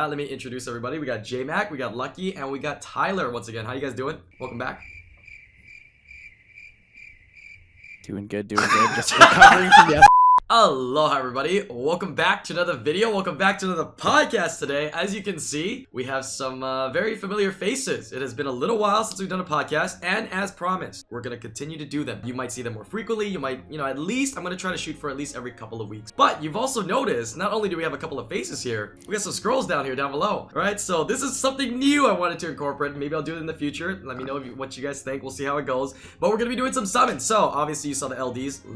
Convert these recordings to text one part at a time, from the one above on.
Let me introduce everybody. We got J-Mac, we got Lucky, and we got Tyler once again. How you guys doing? Welcome back. Doing good. Just recovering from the Aloha everybody, welcome back to another video, welcome back to another podcast today. As you can see, we have some very familiar faces. It has been a little while since we've done a podcast, and as promised, we're going to continue to do them. You might see them more frequently, you might, at least, I'm going to try to shoot for at least every couple of weeks. But you've also noticed, not only do we have a couple of faces here, we got some scrolls down below. Alright, so this is something new I wanted to incorporate. Maybe I'll do it in the future. Let me know what you guys think. We'll see how it goes. But we're going to be doing some summons. So, obviously you saw the LDs, a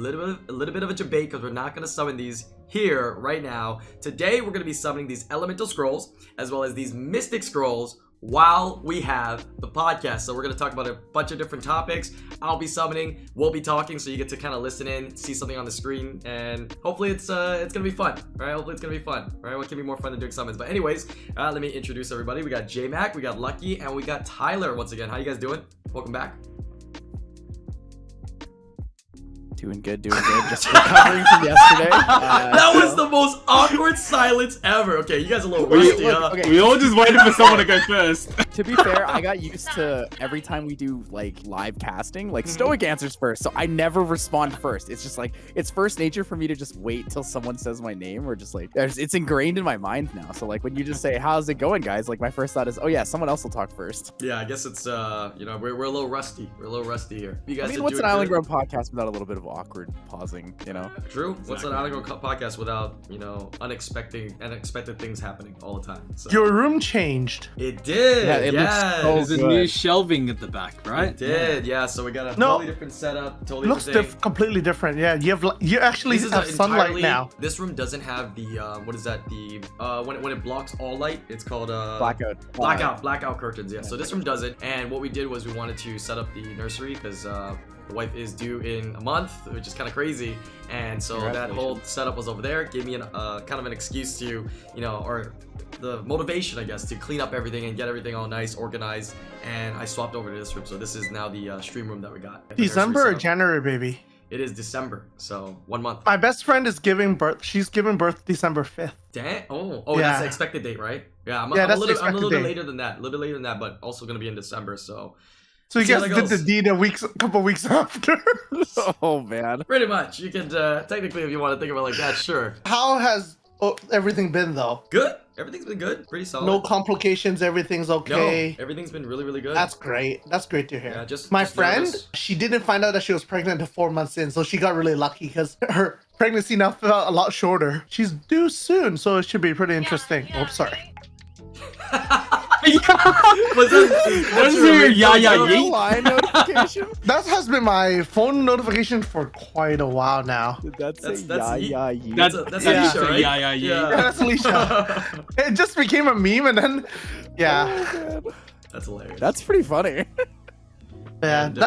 little bit of a debate because we're not going to summon these here right now. Today we're going to be summoning these elemental scrolls as well as these mystic scrolls while we have the podcast. So we're going to talk about a bunch of different topics. I'll be summoning, we'll be talking, so you get to kind of listen in, see something on the screen, and hopefully it's going to be fun. All right, hopefully it's going to be fun. All right, what can be more fun than doing summons? But anyways, let me introduce everybody. We got J-Mac, we got Lucky, and we got Tyler once again. How you guys doing? Welcome back. Doing good. Just recovering from yesterday. That was the most awkward silence ever. Okay, you guys are a little rusty, huh? We all just waited for someone to go first. To be fair, I got used to every time we do like live casting, like Stoic answers first, so I never respond first. It's just like it's first nature for me to just wait till someone says my name, or just like it's ingrained in my mind now. So like when you just say, "How's it going, guys?" Like my first thought is, "Oh yeah, someone else will talk first." Yeah, I guess it's we're a little rusty. We're a little rusty here. You guys, what's an IslandGrown podcast without a little bit of awkward pausing, True. Exactly. What's an IslandGrown podcast without, unexpected things happening all the time? So. Your room changed. It did. Yeah, it looks so There's a good. new shelving at the back, right? It did. Yeah. So we got a totally different setup. Totally Looks different. Completely different. Yeah, you actually have sunlight now. This room doesn't have the what is that? The when it blocks all light, it's called blackout curtains. Yeah. So this room doesn't. And what we did was we wanted to set up the nursery because the wife is due in a month, which is kind of crazy, and so that whole setup was over there. Gave me an kind of an excuse to, or the motivation, I guess, to clean up everything and get everything all nice, organized, and I swapped over to this room. So this is now the stream room that we got. December or January, baby? It is December, so 1 month. My best friend is giving birth. She's giving birth December 5th. Damn. Oh, yeah. That's the expected date, right? Yeah, I'm a little bit later than that. A little bit later than that, but also going to be in December, so. So you guys did the deed a couple weeks after. Oh man. Pretty much. You can technically, if you want to think of it like that, sure. How has everything been though? Good. Everything's been good. Pretty solid. No complications. Everything's okay. No, everything's been really, really good. That's great. That's great to hear. Yeah, My just friend, nervous. she didn't find out that she was pregnant until 4 months in, so she got really lucky because her pregnancy now felt a lot shorter. She's due soon, so it should be pretty interesting. Yeah, Oops, sorry. Was your Line notification? That has been my phone notification for quite a while now. That's That's Alicia, right? Yeah. Yeah, that's Alicia. It just became a meme, and then, yeah. Oh, man. That's hilarious. That's pretty funny. Yeah, And,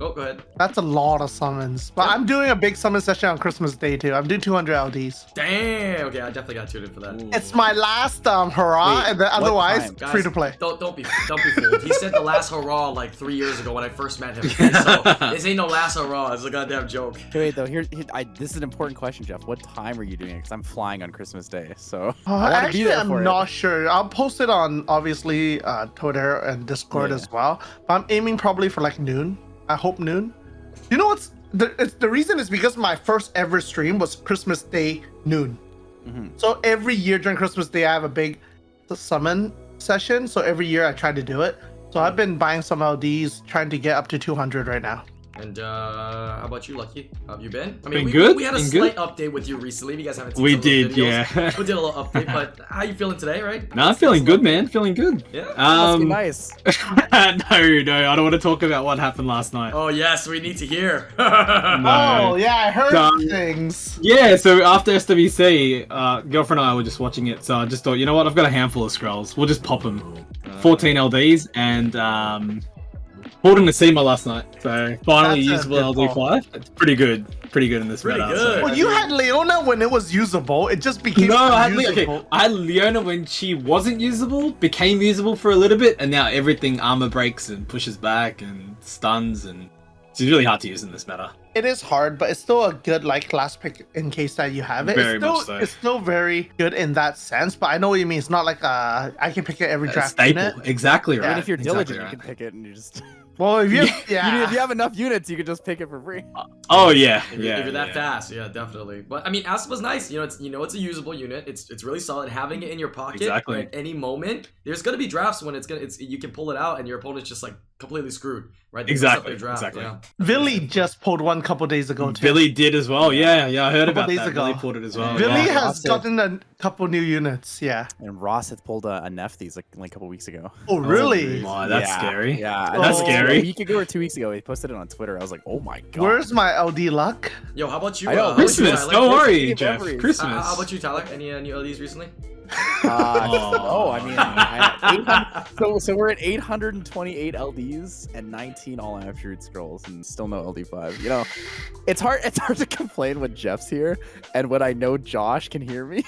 oh, go ahead. that's a lot of summons. But I'm doing a big summon session on Christmas Day too. I'm doing 200 LDs. Damn. Okay, I definitely got tuned in for that. It's my last hurrah, Wait, and then what otherwise time? Guys, free to play. Don't be fooled. He said the last hurrah like 3 years ago when I first met him. So this ain't no last hurrah. It's a goddamn joke. Wait though, this is an important question, Jeff. What time are you doing it? Because I'm flying on Christmas Day, so I want to be Actually, there I'm for not sure. I'll post it on obviously Twitter and Discord as well. But I'm aiming probably for like noon. I hope noon. You know what's the reason is because my first ever stream was Christmas Day noon. So every year during Christmas Day I have a big summon session. So every year I try to do it. So I've been buying some LDs, trying to get up to 200 right now. And how about you, Lucky? How have you been? I Been we, good, we had a been slight good. update with you recently. If you guys haven't seen We some of those did, videos. yeah. We did a little update, but how you feeling today, right? No, I'm feeling good, man. Feeling good. Yeah. Must be nice. No, I don't want to talk about what happened last night. Oh yes, we need to hear. No. Oh yeah, I heard Done. things. Yeah, so after SWC, girlfriend and I were just watching it, so I just thought, you know what, I've got a handful of scrolls. We'll just pop them. 14 LDs, and pulled in the SEMA last night, so finally That's a usable good LD5. It's pretty good in this Pretty meta. good. So. Well, you had Leona when it was usable. It just became No, I unusable. had Leona when she wasn't usable, became usable for a little bit, and now everything armor breaks and pushes back and stuns and It's really hard to use in this meta. It is hard, but it's still a good like last pick in case that you have it. Very It's still, much so. It's still very good in that sense, but I know what you mean. It's not like I can pick it every A draft staple. unit. Exactly right. I mean, if you're Exactly diligent, right. you can pick it and you just. Well, if you If you have enough units, you can just pick it for free. Oh yeah, If yeah. you're that yeah. fast, yeah, definitely. But I mean, Aspa's nice. It's a usable unit. It's really solid. Having it in your pocket Exactly. at any moment. There's gonna be drafts when you can pull it out and your opponent's just like completely screwed, right? They mess up Exactly, their draft, exactly. yeah. Billy just pulled one couple days ago too. Billy did as well. Yeah, I heard Couple about days that. ago. Billy pulled it as well. Billy yeah. has Ross gotten a couple new units. Yeah. And Ross had pulled a Nefties like a couple weeks ago. Oh, really? Oh, that's Yeah, scary. Yeah, That's a scary. week ago or 2 weeks ago, he posted it on Twitter. I was like, oh my god. Where's my LD luck? Yo, how about you? I know, how about you, Christmas. Tyler? Don't worry, Christmas Jeff. memories. Christmas. How about you, Tyler? Any new LEDs recently? I mean, so we're at 828 LDs and 19 all attribute scrolls, and still no LD5. You know, it's hard to complain when Jeff's here, and when I know Josh can hear me.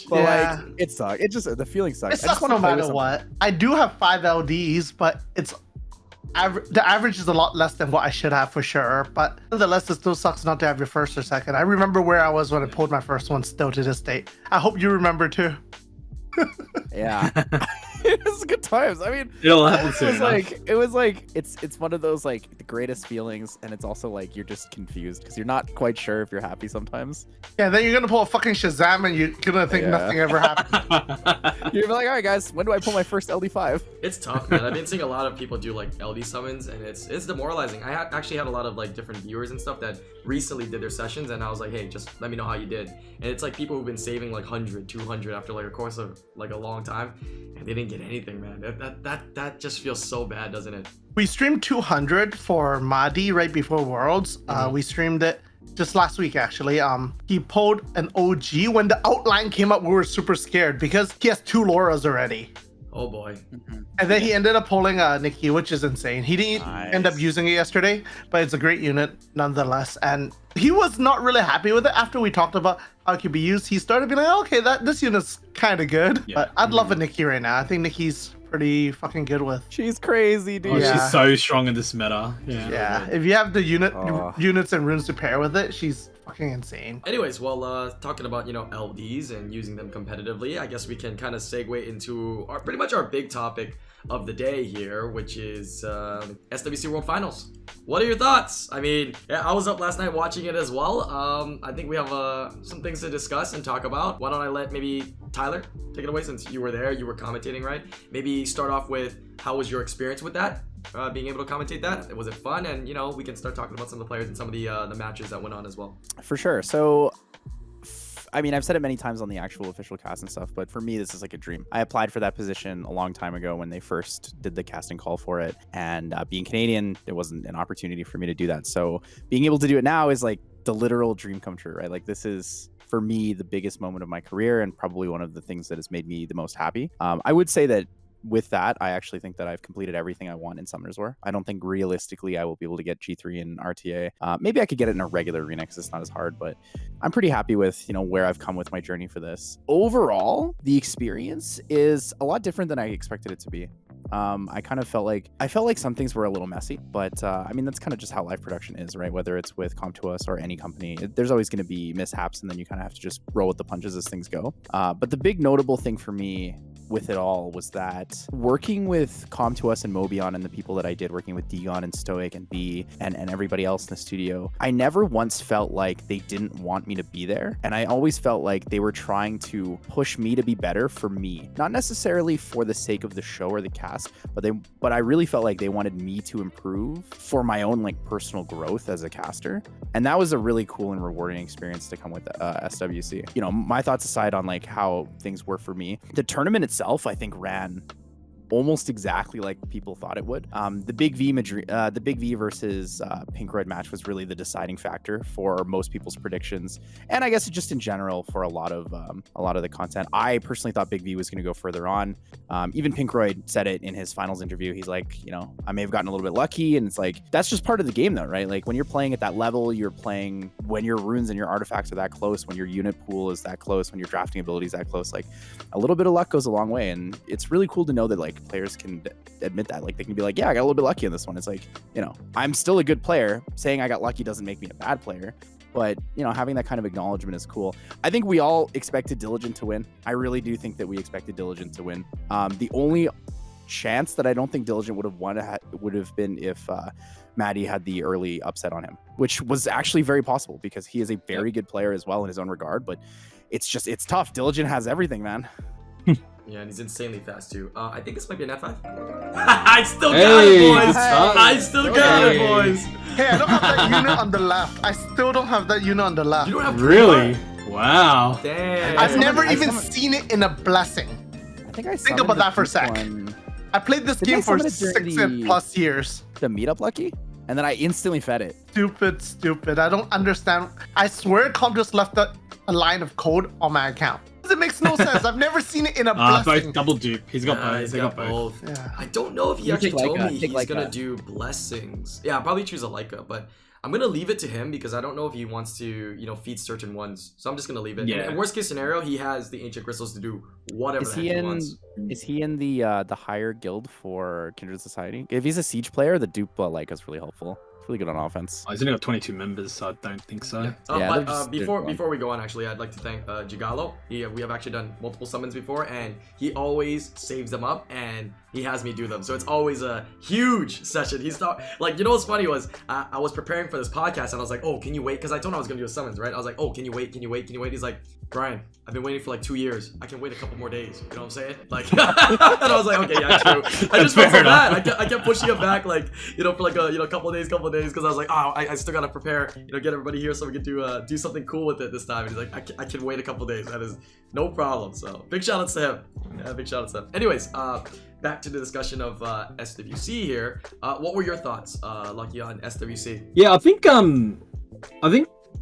But Yeah. like, it sucks. It just the feeling sucks. It sucks no matter what. I do have 5 LDs, but the average is a lot less than what I should have for sure. But nonetheless, it still sucks not to have your first or second. I remember where I was when I pulled my first one still to this day. I hope you remember too. Yeah. It was good times. I mean, It'll happen it soon. was like it's one of those like the greatest feelings, and it's also like you're just confused because you're not quite sure if you're happy sometimes. Yeah, then you're gonna pull a fucking Shazam and you're gonna think Yeah. nothing ever happened. You're like, all right, guys, when do I pull my first LD5? It's tough, man. I've been seeing a lot of people do like LD summons, and it's demoralizing. I actually had a lot of like different viewers and stuff that recently did their sessions, and I was like, hey, just let me know how you did. And it's like people who've been saving like 100, 200 after like a course of like a long time, and they didn't get anything, man. That just feels so bad, doesn't it? We streamed 200 for Mahdi right before Worlds. We streamed it just last week actually. He pulled an OG. When the outline came up, we were super scared because he has 2 Lauras already. Oh boy. And then he ended up pulling Nikki, which is insane. He didn't end up using it yesterday, but it's a great unit nonetheless. And he was not really happy with it after we talked about how it could be used. He started being like, okay, this unit's kind of good. Yeah. But I'd love a Nikki right now. I think Nikki's pretty fucking good with. She's crazy, dude. Oh, Yeah. she's so strong in this meta. Yeah. Yeah, if you have the Oh. units and runes to pair with it, she's fucking insane. Anyways, well, talking about, LDs and using them competitively, I guess we can kind of segue into pretty much our big topic of the day here, which is SWC World Finals. What are your thoughts? I mean, yeah, I was up last night watching it as well. I think we have some things to discuss and talk about. Why don't I let maybe Tyler take it away, since you were there, you were commentating, right? Maybe start off with how was your experience with that? Being able to commentate that, was it fun? And we can start talking about some of the players and some of the matches that went on as well. For sure. So, I mean, I've said it many times on the actual official cast and stuff, but for me, this is like a dream. I applied for that position a long time ago when they first did the casting call for it. And being Canadian, there wasn't an opportunity for me to do that. So being able to do it now is like the literal dream come true, right? Like this is, for me, the biggest moment of my career and probably one of the things that has made me the most happy. I would say that with that, I actually think that I've completed everything I want in Summoners War. I don't think realistically I will be able to get G3 and RTA. Maybe I could get it in a regular arena because it's not as hard, but I'm pretty happy with, where I've come with my journey for this. Overall, the experience is a lot different than I expected it to be. I felt like some things were a little messy, but I mean, that's kind of just how live production is, right? Whether it's with Comp2Us or any company, there's always going to be mishaps, and then you kind of have to just roll with the punches as things go. But the big notable thing for me with it all was that working with Comp2Us and Mobion and the people that I did, working with Digon and Stoic and B and everybody else in the studio, I never once felt like they didn't want me to be there. And I always felt like they were trying to push me to be better for me, not necessarily for the sake of the show or the cast, but I really felt like they wanted me to improve for my own like personal growth as a caster. And that was a really cool and rewarding experience to come with SWC. My thoughts aside on like how things were for me, the tournament itself I think ran almost exactly like people thought it would. The Big V versus Pinkroid match was really the deciding factor for most people's predictions, and I guess just in general for a lot of the content. I personally thought Big V was going to go further on. Even Pinkroid said it in his finals interview. He's like, I may have gotten a little bit lucky, and it's like that's just part of the game, though, right? Like when you're playing at that level, you're playing when your runes and your artifacts are that close, when your unit pool is that close, when your drafting ability is that close. Like a little bit of luck goes a long way, and it's really cool to know that like think players can admit that. Like they can be like, yeah, I got a little bit lucky in this one. It's like, you know, I'm still a good player. Saying I got lucky doesn't make me a bad player. But, you know, having that kind of acknowledgement is cool. I think we all expected Diligent to win. I really do think that we expected Diligent to win. The only chance that I don't think Diligent would have won would have been if Maddie had the early upset on him, which was actually very possible because he is a very good player as well in his own regard. But it's tough. Diligent has everything, man. Yeah, and he's insanely fast too. I think this might be an F5. I still got it, boys. I still got it, boys. Hey, I don't have that unit on the left. I still don't have that unit on the left. You don't have Really? Wow. Damn. I've never even seen it in a blessing. I think I Think about that for a sec. I played this game for 6+ years. The meetup lucky, and then I instantly fed it. Stupid. I don't understand. I swear Calm just left a line of code on my account. It makes no sense. I've never seen it in a blessing. Both double dupe. He's got both. He's got both. Yeah. I don't know if he You actually take told Leica, me take he's gonna Leica. do blessings. Yeah, I'll probably choose a Leica, but I'm gonna leave it to him because I don't know if he wants to, you know, feed certain ones. So I'm just gonna leave it. Yeah. And worst case scenario, he has the ancient crystals to do whatever Is the he heck he in? wants. Is he in the higher guild for Kindred Society? If he's a siege player, the dupe like is really helpful. It's really good on offense. Oh, he's only got 22 members, so I don't think so. Yeah, But they're just- before they're we go on, actually, I'd like to thank Gigalo. We have actually done multiple summons before, and he always saves them up, and he has me do them. So it's always a huge session. He's not like, you know what's funny was I was preparing for this podcast, and I was like, oh, can you wait? Because I told him I was gonna do a summons, right? I was like, oh, can you wait? Can you wait? Can you wait? He's like, Brian, I've been waiting for like 2 years. I can wait a couple more days. You know what I'm saying? Like, and I was like, okay, yeah, true. I just felt so bad. I kept pushing him back, like, you know, for like a couple days, because I was like, oh, I still gotta prepare, you know, get everybody here so we can do something cool with it this time. And he's like, I can wait a couple days. That is no problem. So big shout outs to him. Yeah, big shout outs to him. Anyways, back to the discussion of SWC here. What were your thoughts, Lucky, on SWC? Yeah, I think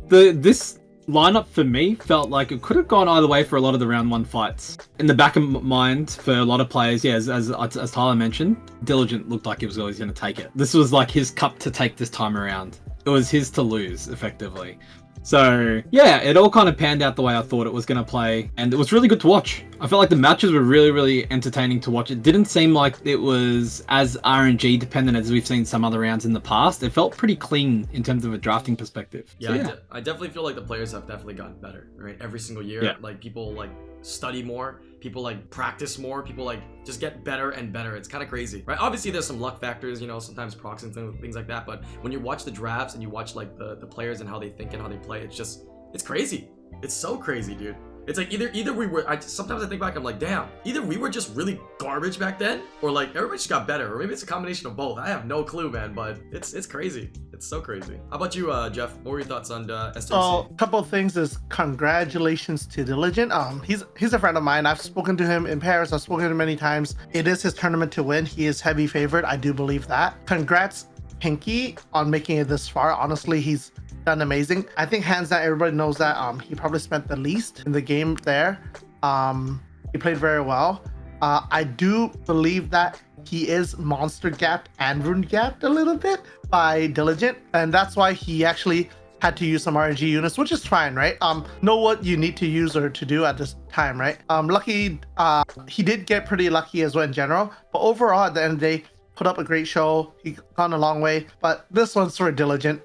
this lineup for me felt like it could have gone either way for a lot of the round 1 fights. In the back of mind for a lot of players, yeah, as Tyler mentioned, Diligent looked like he was always going to take it. This was like his cup to take this time around. It was his to lose, effectively. So yeah, it all kind of panned out the way I thought it was going to play, and it was really good to watch. I felt like the matches were really, really entertaining to watch. It didn't seem like it was as RNG dependent as we've seen some other rounds in the past. It felt pretty clean in terms of a drafting perspective. Yeah, So, I definitely feel like the players have definitely gotten better, right? Every single year, Yeah. like people like study more, people like practice more, people like just get better and better. It's kind of crazy, right? Obviously, there's some luck factors, you know, sometimes procs and things like that. But when you watch the drafts and you watch like the players and how they think and how they play, it's crazy. It's so crazy, dude. It's like either we were. Sometimes I think back, I'm like, damn. Either we were just really garbage back then, or like everybody just got better, or maybe it's a combination of both. I have no clue, man. But it's crazy. It's so crazy. How about you, Jeff? What were your thoughts on SWC? So, a couple of things is congratulations to Diligent. He's a friend of mine. I've spoken to him in Paris. I've spoken to him many times. It is his tournament to win. He is heavy favorite. I do believe that. Congrats, Pinky, on making it this far. Honestly, he's done amazing. I think hands down, everybody knows that he probably spent the least in the game there. He played very well. I do believe that he is monster gapped and rune gapped a little bit by Diligent, and that's why he actually had to use some RNG units, which is fine, right? Know what you need to use or to do at this time, right? Lucky, he did get pretty lucky as well in general, but overall at the end of the day, put up a great show. He gone a long way, but this one's for Diligent.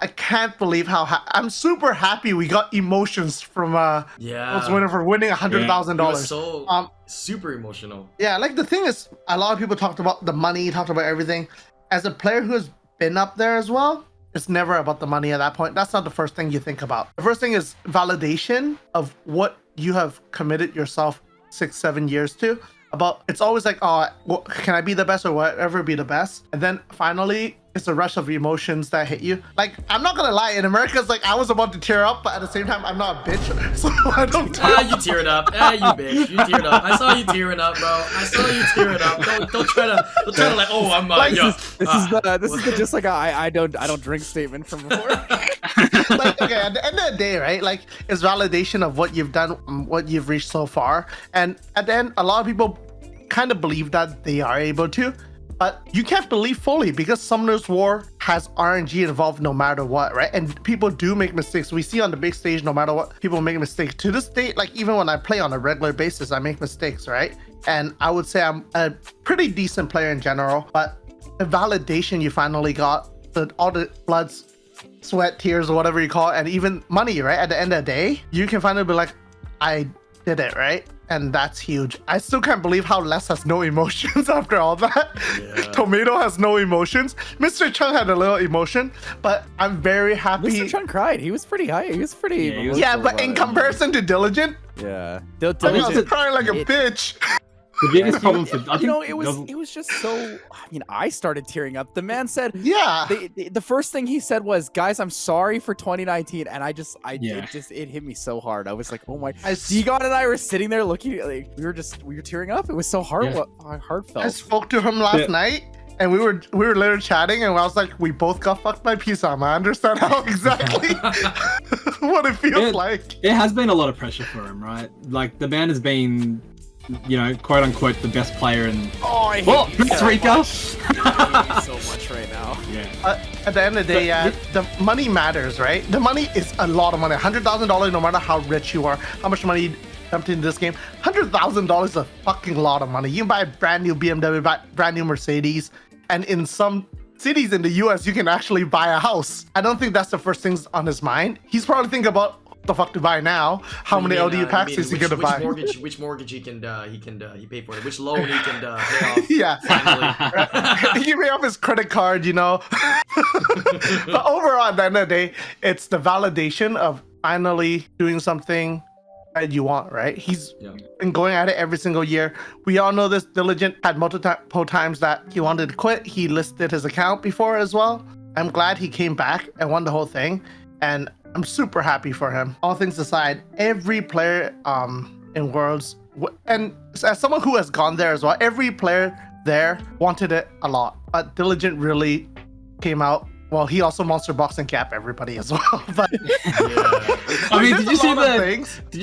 I can't believe how I'm super happy we got emotions from yeah, winner for winning $100,000. It was so super emotional. Yeah, like the thing is, a lot of people talked about the money, talked about everything. As a player who has been up there as well, it's never about the money at that point. That's not the first thing you think about. The first thing is validation of what you have committed yourself 6-7 years to. It's always like, oh, well, can I be the best or whatever be the best? And then finally, it's a rush of emotions that hit you. Like, I'm not gonna lie, in America, it's like I was about to tear up, but at the same time, I'm not a bitch, so I don't tear you teared up. You bitch. You teared up. I saw you tearing up, bro. I saw you tearing up. Don't try to like, oh, I'm like, yo. This is the just like I don't drink statement from before. Like, okay, at the end of the day, right? Like, it's validation of what you've done, what you've reached so far. And at the end, a lot of people kind of believe that they are able to, but you can't believe fully because Summoner's War has RNG involved no matter what, right? And people do make mistakes. We see on the big stage, no matter what, people make mistakes. To this day, like even when I play on a regular basis, I make mistakes, right? And I would say I'm a pretty decent player in general, but the validation you finally got, all the blood, sweat, tears, or whatever you call it, and even money, right? At the end of the day, you can finally be like, I did it, right? And that's huge. I still can't believe how Les has no emotions after all that. Yeah. Tomato has no emotions. Mr. Chung had a little emotion, but I'm very happy. Mr. Chung cried. He was pretty high. He was pretty. Yeah, but in comparison to Diligent, yeah, I was crying like a bitch. The biggest problem for it was just so. I mean, I started tearing up. The man said, "Yeah." The first thing he said was, "Guys, I'm sorry for 2019," and it hit me so hard. I was like, "Oh my!" Degon and I were sitting there looking, like we were tearing up. It was so heartfelt. I spoke to him last night. And we were literally chatting, and I was like, we both got fucked by Pisam. I understand how exactly what it feels like. It has been a lot of pressure for him, right? Like the man has been, quote unquote, the best player in. Oh, I hate you so Rika. much. I hate you so much right now. Yeah. At the end of the day, the money matters, right? The money is a lot of money. $100,000, no matter how rich you are, how much money you dumped into this game. $100,000 is a fucking lot of money. You can buy a brand new BMW, buy a brand new Mercedes. And in some cities in the US, you can actually buy a house. I don't think that's the first things on his mind. He's probably thinking about what the fuck to buy now. How many LDU packs is he gonna buy? Which mortgage he pay for it? Which loan he can pay off? Yeah, finally. He can pay off his credit card, But overall, at the end of the day, it's the validation of finally doing something that you want, right? He's been going at it every single year. We all know this. Diligent had multiple times that he wanted to quit. He listed his account before as well. I'm glad he came back and won the whole thing, and I'm super happy for him. All things aside, every player in Worlds, and as someone who has gone there as well, every player there wanted it a lot. But Diligent really came out. Well, he also monster box and cap everybody as well. But I mean, did you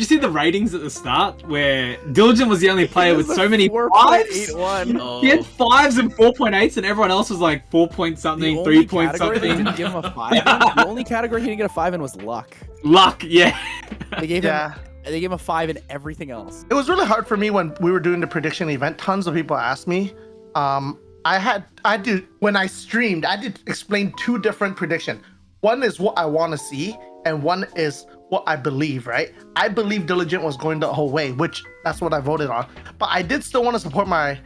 see the ratings at the start where Diligent was the only player with so many 5's? He had 5's and 4.8's, and everyone else was like 4 point something, 3 point something. Didn't give him a 5 in. The only category he didn't get a 5 in was luck. Luck, yeah. They gave him a 5 in everything else. It was really hard for me when we were doing the prediction event. Tons of people asked me. When I streamed, I did explain two different predictions. One is what I want to see, and one is what I believe, right? I believe Diligent was going the whole way, which that's what I voted on. But I did still want to support my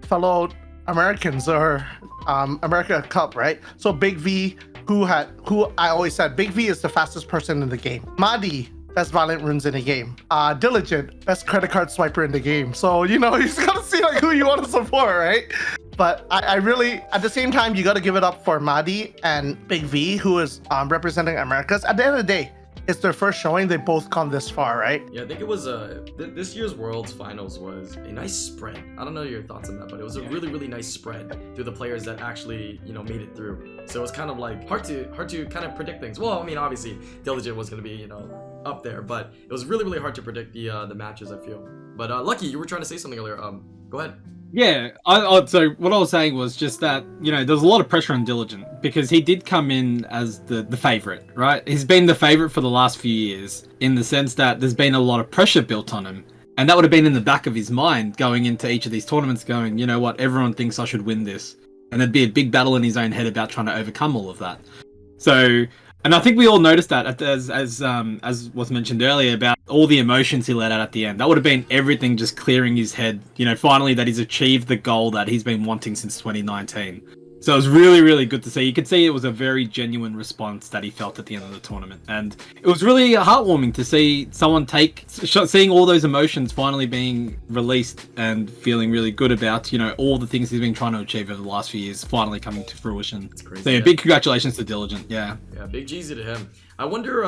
fellow Americans or America Cup, right? So Big V, who I always said, Big V is the fastest person in the game. Madi, best violent runes in the game. Diligent, best credit card swiper in the game. So, you just gotta see like who you want to support, right? But I really, at the same time, you got to give it up for Madi and Big V, who is representing Americas. At the end of the day, it's their first showing. They both come this far, right? Yeah, I think it was this year's Worlds Finals was a nice spread. I don't know your thoughts on that, but it was a really, really nice spread through the players that actually, made it through. So it was kind of like hard to kind of predict things. Well, I mean, obviously, Diligent was going to be, up there, but it was really, really hard to predict the matches, I feel. But Lucky, you were trying to say something earlier. Go ahead. Yeah, so what I was saying was just that, there's a lot of pressure on Diligent because he did come in as the favorite, right? He's been the favorite for the last few years in the sense that there's been a lot of pressure built on him. And that would have been in the back of his mind going into each of these tournaments going, you know what, everyone thinks I should win this. And there'd be a big battle in his own head about trying to overcome all of that. So, and I think we all noticed that as was mentioned earlier about all the emotions he let out at the end. That would have been everything just clearing his head, finally that he's achieved the goal that he's been wanting since 2019. So it was really, really good to see. You could see it was a very genuine response that he felt at the end of the tournament. And it was really heartwarming to see someone seeing all those emotions finally being released and feeling really good about, all the things he's been trying to achieve over the last few years finally coming to fruition. That's crazy. So yeah, big congratulations to Diligent. Yeah. Yeah, big Jeezy to him. I wonder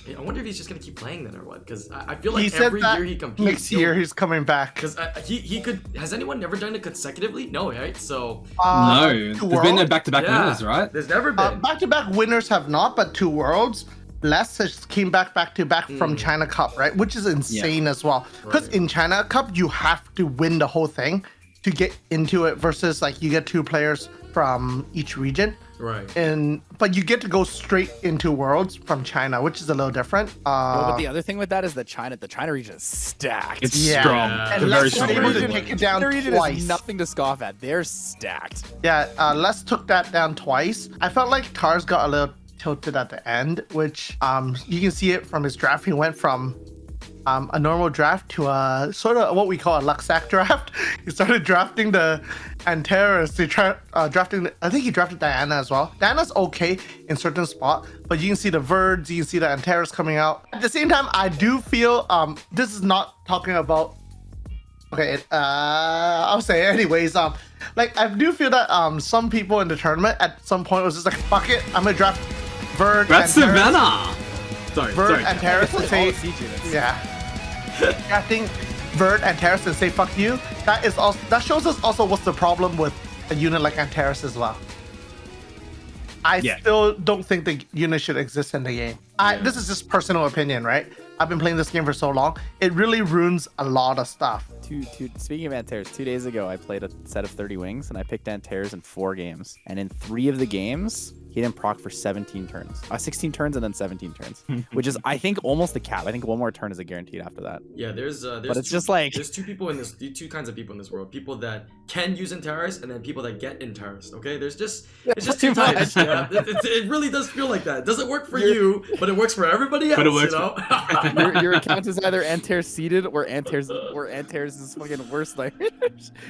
if he's just gonna keep playing then or what? Because I feel like every year he competes. Next year he's coming back. Because he could. Has anyone never done it consecutively? No, right? So no, there's been no back-to-back winners, right? There's never been back-to-back winners have not, but 2 Worlds. Les just came back-to-back from China Cup, right? Which is insane as well. Because in China Cup you have to win the whole thing to get into it versus like you get 2 players from each region. Right. But you get to go straight into worlds from China, which is a little different. But the other thing with that is that the China region is stacked. It's Yeah. strong. Yeah. It's And very Les strong. was able to region. take it down The region twice. is nothing to scoff at. They're stacked. Yeah, Les took that down twice. I felt like Tars got a little tilted at the end, which you can see it from his draft. He went from a normal draft to a sort of what we call a Luxac draft. He started drafting the Antares. He tried drafting. I think he drafted Diana as well. Diana's okay in certain spot, but you can see the Verds, you can see the Antares coming out. At the same time, I do feel this is not talking about. Okay, I'll say it anyways. Like I do feel that some people in the tournament at some point was just like, fuck it, I'm gonna draft Verd. That's and Terrace. Savannah. Sorry, Verd sorry. and Terrace and say, All siege units. yeah. Drafting Verd and Terrace and say fuck you. That is also that shows us also what's the problem with a unit like Antares as well. I Yeah. still don't think the unit should exist in the game. This is just personal opinion, right? I've been playing this game for so long. It really ruins a lot of stuff. Speaking of Antares, 2 days ago I played a set of 30 wings and I picked Antares in 4 games. And in 3 of the games, he didn't proc for 17 turns. 16 turns and then 17 turns, which is, I think, almost the cap. I think 1 more turn is a guaranteed after that. Yeah, there's But it's just like... there's two kinds of people in this world. People that can use Antares and then people that get Antares. Okay, it's just two types. Yeah, it really does feel like that. It doesn't work for you, but it works for everybody else. But it works you know? your account is either Antares seeded or Antares is fucking worse. Like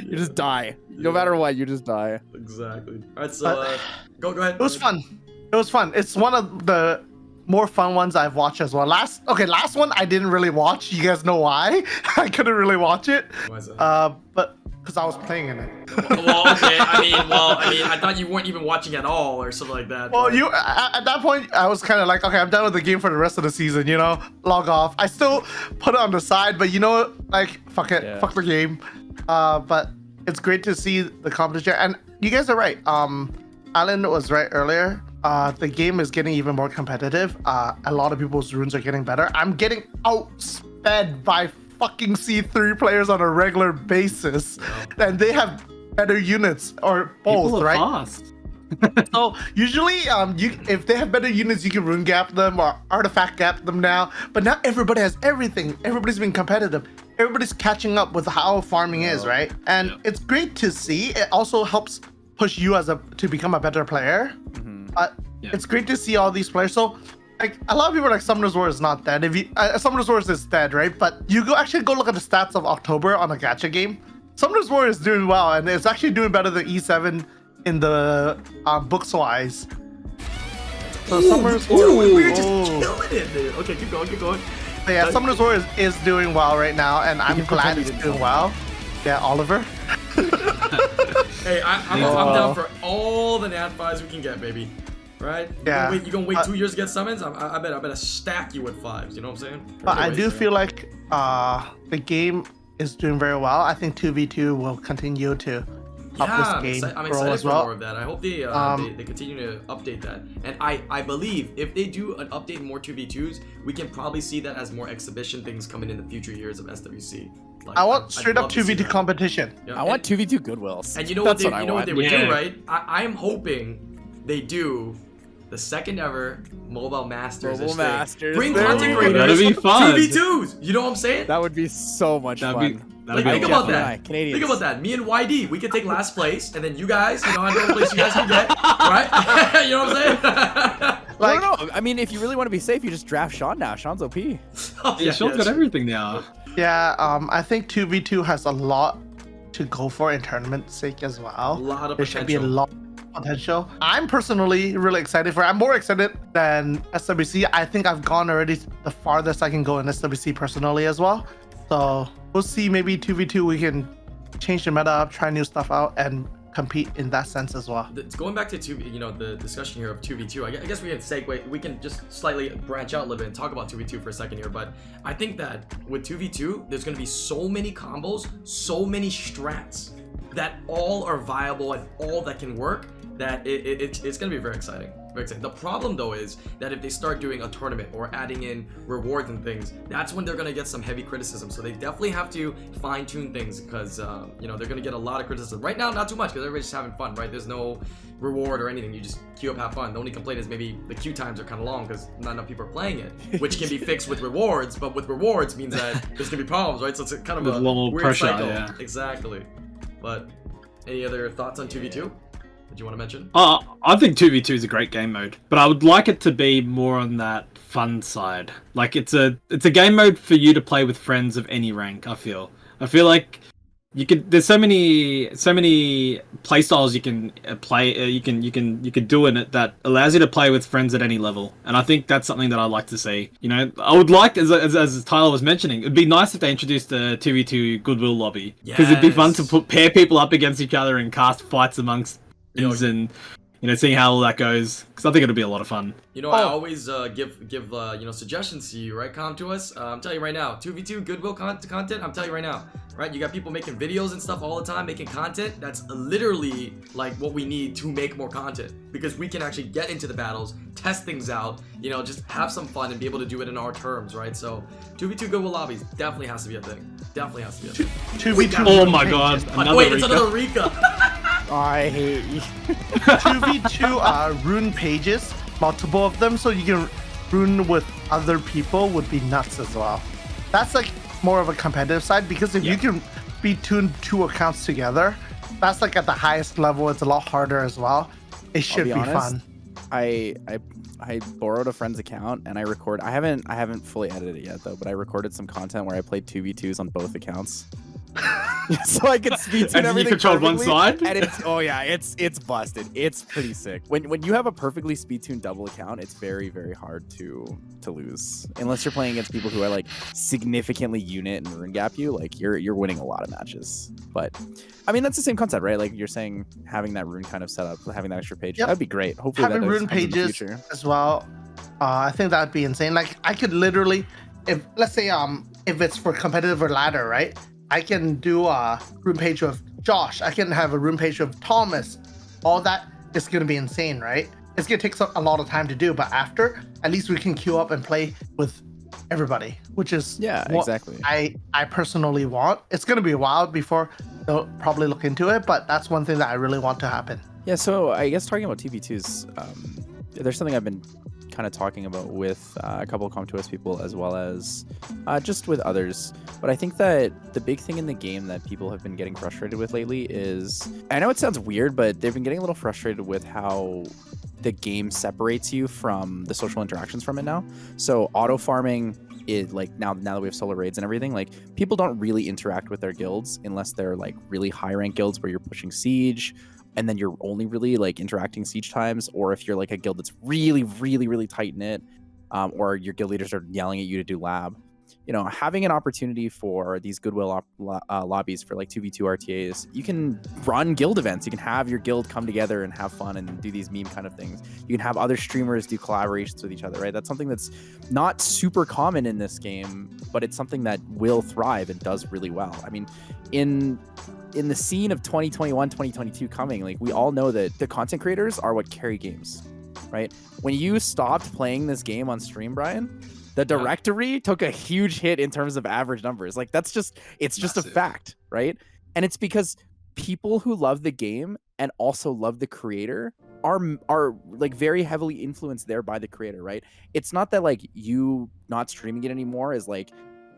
you just die. No matter what, you just die. Exactly. All right, so go ahead. It was fun. It was fun. It's one of the more fun ones I've watched as well. Last one I didn't really watch. You guys know why? I couldn't really watch it. Why is that? But because I was playing in it. Well, okay. I mean, I thought you weren't even watching at all or something like that. Well, but- you at that point I was kind of like, okay, I'm done with the game for the rest of the season. You know, log off. I still put it on the side, but you know what? Like, fuck it, Yeah. fuck the game. But it's great to see the competition, and you guys are right. Alan was right earlier. The game is getting even more competitive. A lot of people's runes are getting better. I'm getting outsped by fucking C3 players on a regular basis, and they have better units or both, People are right? fast. So usually, if they have better units, you can rune gap them or artifact gap them now. But now everybody has everything. Everybody's being competitive. Everybody's catching up with how farming is, right? And it's great to see. It also helps push you to become a better player. It's great to see all these players. So, like, a lot of people are like, Summoner's War is not dead. If you Summoner's War is dead, right? But you actually go look at the stats of October on a gacha game. Summoner's War is doing well, and it's actually doing better than E7 in the books wise. So Summoner's War, Dude, we're just killing it, dude. Okay, keep going. yeah, Summoner's War is doing well right now, and I'm glad it's doing well. Yeah, Oliver. Hey, I'm down for all the Nat 5's we can get, baby. Right? Yeah. You gonna wait 2 years to get summons? I bet stack you with 5's. You know what I'm saying? But I do feel like the game is doing very well. I think 2v2 will continue to help this game I'm grow excited as for well. more of that. I hope they continue to update that. And I believe if they do an update more 2v2s, we can probably see that as more exhibition things coming in the future years of SWC. Like, I want I'd straight up love to see 2v2 that. competition. Yeah, I want 2v2 Goodwills. And you know That's what they want. would Yeah. do, right? I am hoping they do the second ever Mobile Masters. Mobile Masters. Bring There content we go. creators. That'd be fun. 2v2s. You know what I'm saying? That would be so much That'd fun. be Like, think about Jeff and that. I, Canadians. Think about that. Me and YD, we could take last place, and then you guys, I know what place you guys can get, right? You know what I'm saying? Like, no. I mean, if you really want to be safe, you just draft Sean now. Sean's OP. Yeah, Sean's got everything now. yeah, I think 2v2 has a lot to go for in tournament sake as well. A lot of There should be a potential. lot of potential. I'm personally really excited for it. I'm more excited than SWC. I think I've gone already the farthest I can go in SWC personally as well. So we'll see. Maybe 2v2 we can change the meta up, try new stuff out, and compete in that sense as well. Going back to the discussion here of 2v2, I guess we can segue. We can just slightly branch out a little bit and talk about 2v2 for a second here. But I think that with 2v2, there's going to be so many combos, so many strats that all are viable and all that can work. That it's going to be very exciting. Very exciting. The problem though is that if they start doing a tournament or adding in rewards and things, that's when they're gonna get some heavy criticism. So they definitely have to fine tune things because you know, they're gonna get a lot of criticism. Right now, not too much because everybody's just having fun, right? There's no reward or anything. You just queue up, have fun. The only complaint is maybe the queue times are kind of long because not enough people are playing it, which can be fixed with rewards. But with rewards means that there's gonna be problems, right? So it's kind of a little weird pressure, cycle. yeah. Exactly. But any other thoughts on 2v2 that you want to mention? I think 2v2 is a great game mode, but I would like it to be more on that fun side. Like it's a game mode for you to play with friends of any rank. I feel like you could. There's so many play styles you can play. You can do in it that allows you to play with friends at any level, and I think that's something that I'd like to see. You know, I would like, as Tyler was mentioning, it'd be nice if they introduced a 2v2 goodwill lobby because it'd be fun to pair people up against each other and cast fights amongst friends and. You know, seeing how all that goes, because I think it'll be a lot of fun. You know, I always give you know, suggestions to you, right? Come to us. I'm telling you right now, 2v2 goodwill content. I'm telling you right now, right? You got people making videos and stuff all the time, making content. That's literally like what we need to make more content, because we can actually get into the battles, test things out, you know, just have some fun and be able to do it in our terms, right? So 2v2 goodwill lobbies definitely has to be a thing. Definitely has to be a thing. 2v2. Oh my god! Wait, it's another Rika. I hate you. 2v2 rune pages, multiple of them, so you can rune with other people would be nuts as well. That's like more of a competitive side, because if you can be tuned 2 accounts together, that's like at the highest level. It's a lot harder as well. It should be fun. I borrowed a friend's account and I haven't fully edited it yet though, but I recorded some content where I played 2v2s on both accounts. So I could speed tune everything. You controlled one side? And it's busted. It's pretty sick. When you have a perfectly speed tuned double account, it's very, very hard to lose. Unless you're playing against people who are like significantly unit and rune gap you, like you're winning a lot of matches. But I mean, that's the same concept, right? Like you're saying, having that rune kind of set up, having that extra page, that'd be great. Hopefully having rune pages as well. I think that'd be insane. Like I could literally, if let's say if it's for competitive or ladder, right? I can do a rune page of Josh. I can have a rune page of Thomas. All that is going to be insane, right? It's going to take a lot of time to do, but after, at least we can queue up and play with everybody, which is what exactly. I personally want. It's going to be a while before they'll probably look into it, but that's one thing that I really want to happen. Yeah, so I guess talking about TB2s, there's something I've been kind of talking about with a couple of Com2S people as well as just with others. But I think that the big thing in the game that people have been getting frustrated with lately is, I know it sounds weird, but they've been getting a little frustrated with how the game separates you from the social interactions from it now. So auto farming is like, now that we have solo raids and everything, like people don't really interact with their guilds unless they're like really high rank guilds where you're pushing siege, and then you're only really like interacting siege times, or if you're like a guild that's really, really, really tight knit, or your guild leaders are yelling at you to do lab. You know, having an opportunity for these goodwill lobbies for like 2v2 RTAs, you can run guild events. You can have your guild come together and have fun and do these meme kind of things. You can have other streamers do collaborations with each other, right? That's something that's not super common in this game, but it's something that will thrive and does really well. I mean, in the scene of 2021, 2022 coming, like we all know that the content creators are what carry games, right? When you stopped playing this game on stream, Brian, the directory took a huge hit in terms of average numbers. Like it's just a fact, right? And it's because people who love the game and also love the creator are like very heavily influenced there by the creator, right? It's not that like you not streaming it anymore is like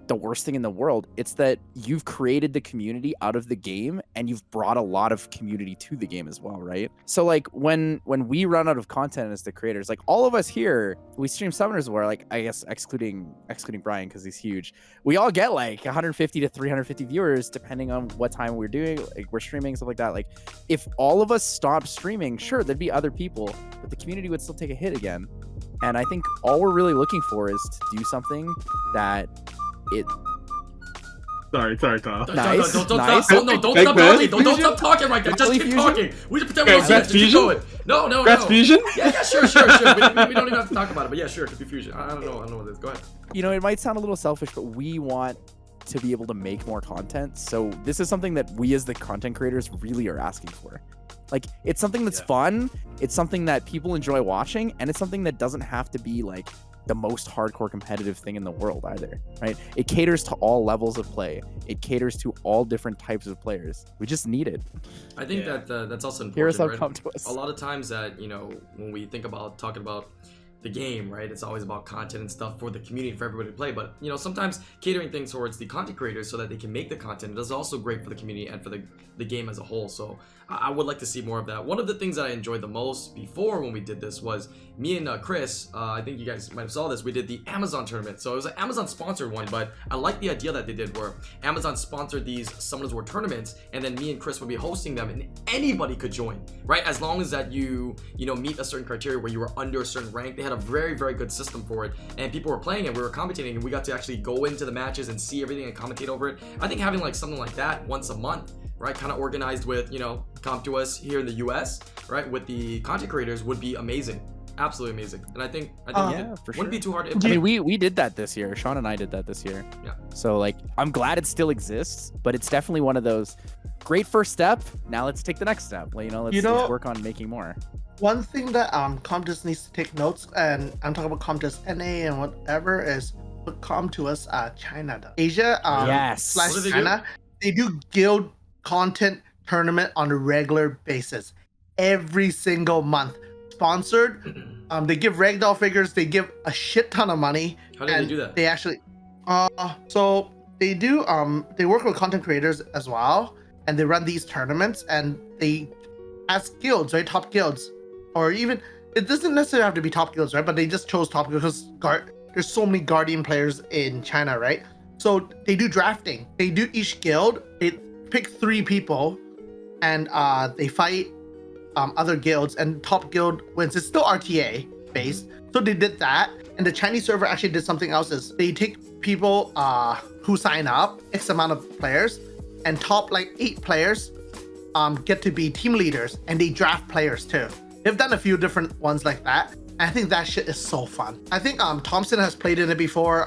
the worst thing in the world. It's that you've created the community out of the game and you've brought a lot of community to the game as well, right? So like when we run out of content as the creators, like all of us here, we stream Summoners War, like I guess excluding Brian because he's huge, we all get like 150 to 350 viewers depending on what time we're doing, like we're streaming, stuff like that. Like if all of us stopped streaming, sure, there'd be other people, but the community would still take a hit again. And I think all we're really looking for is to do something that Sorry, Tyler. Nice. Don't stop talking. Don't stop talking right there. Just keep talking. We just pretend we don't see it. Just keep going. No. That's fusion? Yeah, sure. We don't even have to talk about it, but yeah, sure, it could be fusion. I don't know what it is. Go ahead. You know, it might sound a little selfish, but we want to be able to make more content. So this is something that we as the content creators really are asking for. Like, it's something that's fun. It's something that people enjoy watching, and it's something that doesn't have to be like the most hardcore competitive thing in the world either, right? It caters to all levels of play. It caters to all different types of players. We just need it. I think that that's also important. Heroes have right? come to us. A lot of times that, you know, when we think about talking about the game, right, it's always about content and stuff for the community, for everybody to play. But, you know, sometimes catering things towards the content creators so that they can make the content is also great for the community and for the game as a whole. So I would like to see more of that. One of the things that I enjoyed the most before when we did this was me and Chris, I think you guys might have saw this, we did the Amazon tournament. So it was an Amazon sponsored one, but I like the idea that they did where Amazon sponsored these Summoners War tournaments, and then me and Chris would be hosting them, and anybody could join, right? As long as that you know, meet a certain criteria where you were under a certain rank. They had a very, very good system for it, and people were playing it, we were commentating, and we got to actually go into the matches and see everything and commentate over it. I think having like something like that once a month, right, kind of organized with, you know, come to us here in the US, right, with the content creators would be amazing. Absolutely amazing. And I think yeah, for wouldn't be too hard. I mean, we did that this year. Sean and I did that this year. Yeah. So like, I'm glad it still exists, but it's definitely one of those great first step. Now let's take the next step. You know, let's work on making more. One thing that Comtist needs to take notes, and I'm talking about Comtist NA and whatever, is what Comtist China does. Asia Yes. What do / they China, they do guild content tournament on a regular basis, every single month. Sponsored. They give ragdoll figures, they give a shit ton of money. How do they do that? They actually so they do they work with content creators as well, and they run these tournaments, and they ask guilds, right? Top guilds. Or even, it doesn't necessarily have to be top guilds, right? But they just chose top guilds because there's so many Guardian players in China, right? So they do drafting. They do each guild, they pick 3 people, and they fight other guilds, and top guild wins. It's still RTA based, so they did that. And the Chinese server actually did something else, is they take people who sign up, X amount of players, and top like 8 players get to be team leaders, and they draft players too. They've done a few different ones like that, and I think that shit is so fun. I think Thompson has played in it before,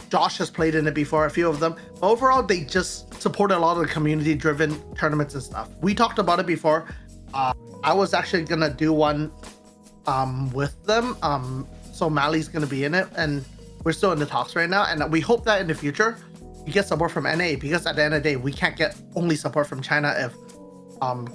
Josh has played in it before, a few of them. But overall, they just support a lot of the community driven tournaments and stuff. We talked about it before. I was actually gonna do one with them, so Mali's gonna be in it, and we're still in the talks right now, and we hope that in the future we get support from NA, because at the end of the day we can't get only support from China if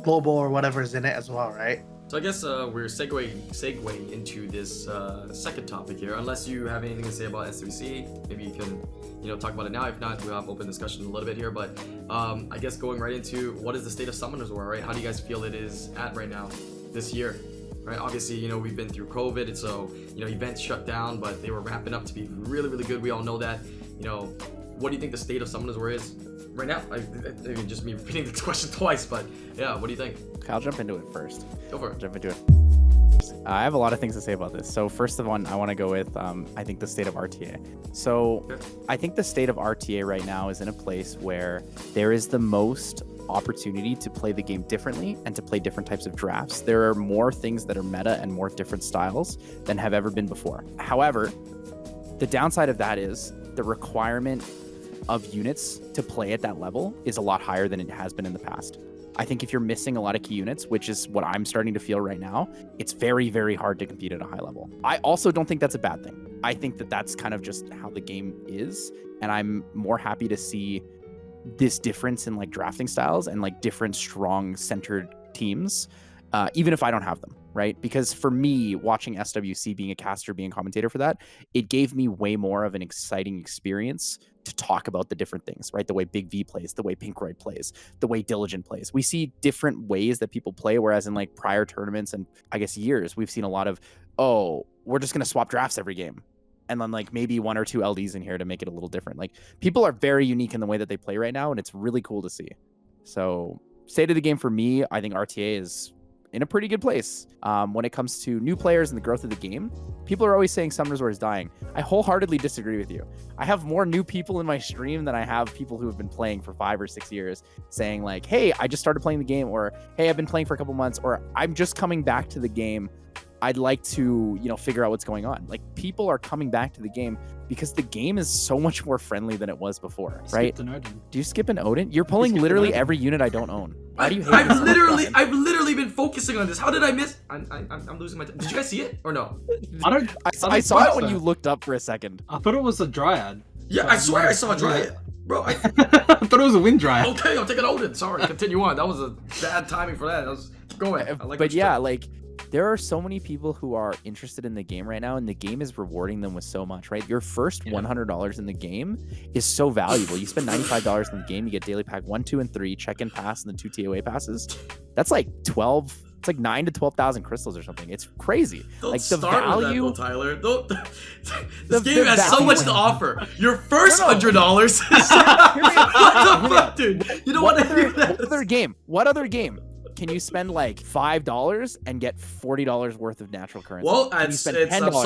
global or whatever is in it as well, right? So I guess we're segueing into this second topic here. Unless you have anything to say about SWC, maybe you can, you know, talk about it now. If not, we'll have open discussion a little bit here. But I guess going right into what is the state of Summoners War, right? How do you guys feel it is at right now, this year, right? Obviously, you know, we've been through COVID, and so, you know, events shut down, but they were ramping up to be really, really good. We all know that. You know, what do you think the state of Summoners War is right now? I mean, just me repeating this question twice, but yeah, what do you think? I'll jump into it first. Go for it. Jump into it. I have a lot of things to say about this. So first of all, I want to go with, I think the state of RTA. So I think the state of RTA right now is in a place where there is the most opportunity to play the game differently and to play different types of drafts. There are more things that are meta and more different styles than have ever been before. However, the downside of that is the requirement of units to play at that level is a lot higher than it has been in the past. I think if you're missing a lot of key units, which is what I'm starting to feel right now, it's very, very hard to compete at a high level. I also don't think that's a bad thing. I think that that's kind of just how the game is. And I'm more happy to see this difference in like drafting styles and like different strong centered teams, even if I don't have them, right? Because for me, watching SWC, being a caster, being a commentator for that, it gave me way more of an exciting experience to talk about the different things, right? The way Big V plays, the way Pinkroyd plays, the way Diligent plays. We see different ways that people play, whereas in like prior tournaments and I guess years, we've seen a lot of, oh, we're just going to swap drafts every game. And then like maybe 1 or 2 LDs in here to make it a little different. Like people are very unique in the way that they play right now, and it's really cool to see. So state of the game for me, I think RTA is in a pretty good place. When it comes to new players and the growth of the game, people are always saying Summoners War is dying. I wholeheartedly disagree with you. I have more new people in my stream than I have people who have been playing for 5 or 6 years saying like, hey, I just started playing the game, or hey, I've been playing for a couple months, or I'm just coming back to the game. I'd like to, you know, figure out what's going on. Like people are coming back to the game because the game is so much more friendly than it was before, right? Skipped an Odin. Do you skip an Odin? You're pulling literally every unit I don't own. Why do you hate this so much, I've literally been focusing on this. How did I miss? I'm losing my. Did you guys see it or no? I saw it when you looked up for a second. I thought it was a dryad. Yeah, I swear I saw a dryad. Bro, I thought it was a wind dryad. Okay, I'll take an Odin. Sorry, continue on. That was a bad timing for that. Keep going. But yeah, like there are so many people who are interested in the game right now, and the game is rewarding them with so much, right? Your first $100 in the game is so valuable. You spend $95 in the game, you get daily pack 1, 2, and 3, check-in pass, and the 2 TOA passes. That's like 12. It's like 9 to 12,000 crystals or something. It's crazy. Don't like the start value, with that, Tyler. Don't. This game has so much to offer. Your first $100. What the fuck, dude? You don't want to hear that. What other game can you spend like $5 and get $40 worth of natural currency? Well, I'm so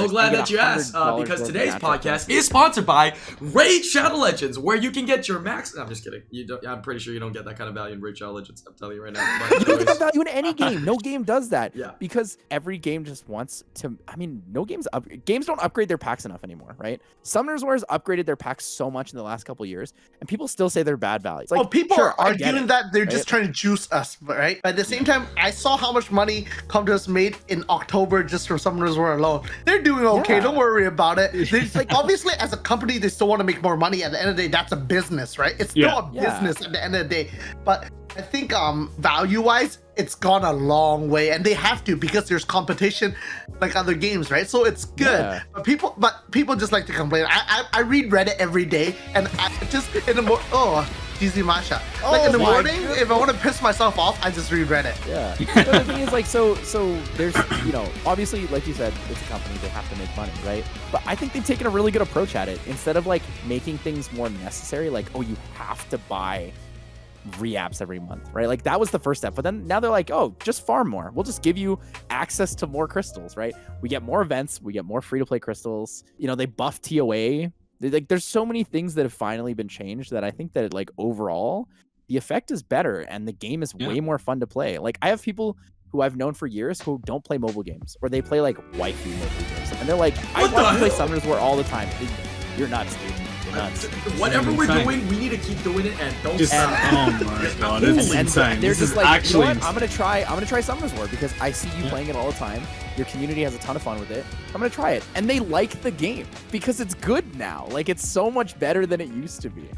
glad that you asked because today's podcast is sponsored by Raid Shadow Legends, where you can get your max. I'm just kidding. I'm pretty sure you don't get that kind of value in Raid Shadow Legends. I'm telling you right now. You don't get that value in any game. No game does that. Yeah. Because every game just wants to. I mean, games don't upgrade their packs enough anymore, right? Summoners Wars upgraded their packs so much in the last couple of years, and people still say they're bad values. Like, people are arguing that they're right? just trying to juice us, right? But at the same time, I saw how much money Competitiveness made in October just from Summoners War alone. They're doing okay. Yeah. Don't worry about it. It's like, obviously, as a company, they still want to make more money. At the end of the day, that's a business, right? It's still a business at the end of the day. But I think value-wise, it's gone a long way, and they have to because there's competition like other games, right? So it's good. Yeah. But people just like to complain. I read Reddit every day, and I just in the Easy Masha. Like in the morning, if I want to piss myself off, I just read Reddit. Yeah. But the thing is, like, so there's, obviously, like you said, it's a company, they have to make money, right? But I think they've taken a really good approach at it. Instead of like making things more necessary, like, oh, you have to buy re-apps every month, right? Like that was the first step. But then now they're like, oh, just farm more. We'll just give you access to more crystals, right? We get more events, we get more free-to-play crystals. They buff TOA. Like there's so many things that have finally been changed that I think that like overall the effect is better and the game is way more fun to play. Like I have people who I've known for years who don't play mobile games, or they play like waifu mobile games, and they're like, I want to play Summoners War all the time. You're nuts, dude. You're nuts. Whatever we're doing, we need to keep doing it and don't stop. Oh my god, it's insane. They're This just is like, actually you know what? I'm gonna try Summoners War because I see you playing it all the time. Your community has a ton of fun with it. I'm gonna try it, and they like the game because it's good now. Like it's so much better than it used to be.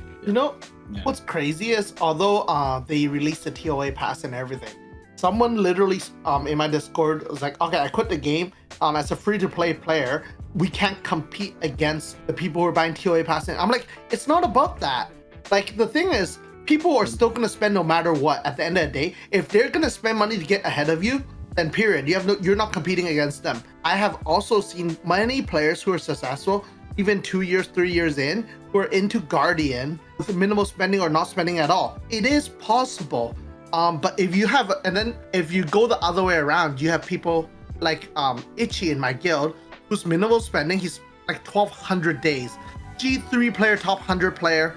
What's crazy is although they released the TOA pass and everything, someone literally in my Discord was like, okay, I quit the game. As a free-to-play player, we can't compete against the people who are buying TOA pass. And I'm like, it's not about that. Like the thing is, people are still gonna spend no matter what. At the end of the day, if they're gonna spend money to get ahead of you, then period. You're not competing against them. I have also seen many players who are successful, even 2 years, 3 years in, who are into Guardian with minimal spending or not spending at all. It is possible. But if you have, and then if you go the other way around, you have people like Itchy in my guild, who's minimal spending. He's like 1,200 days. G3 player, top 100 player.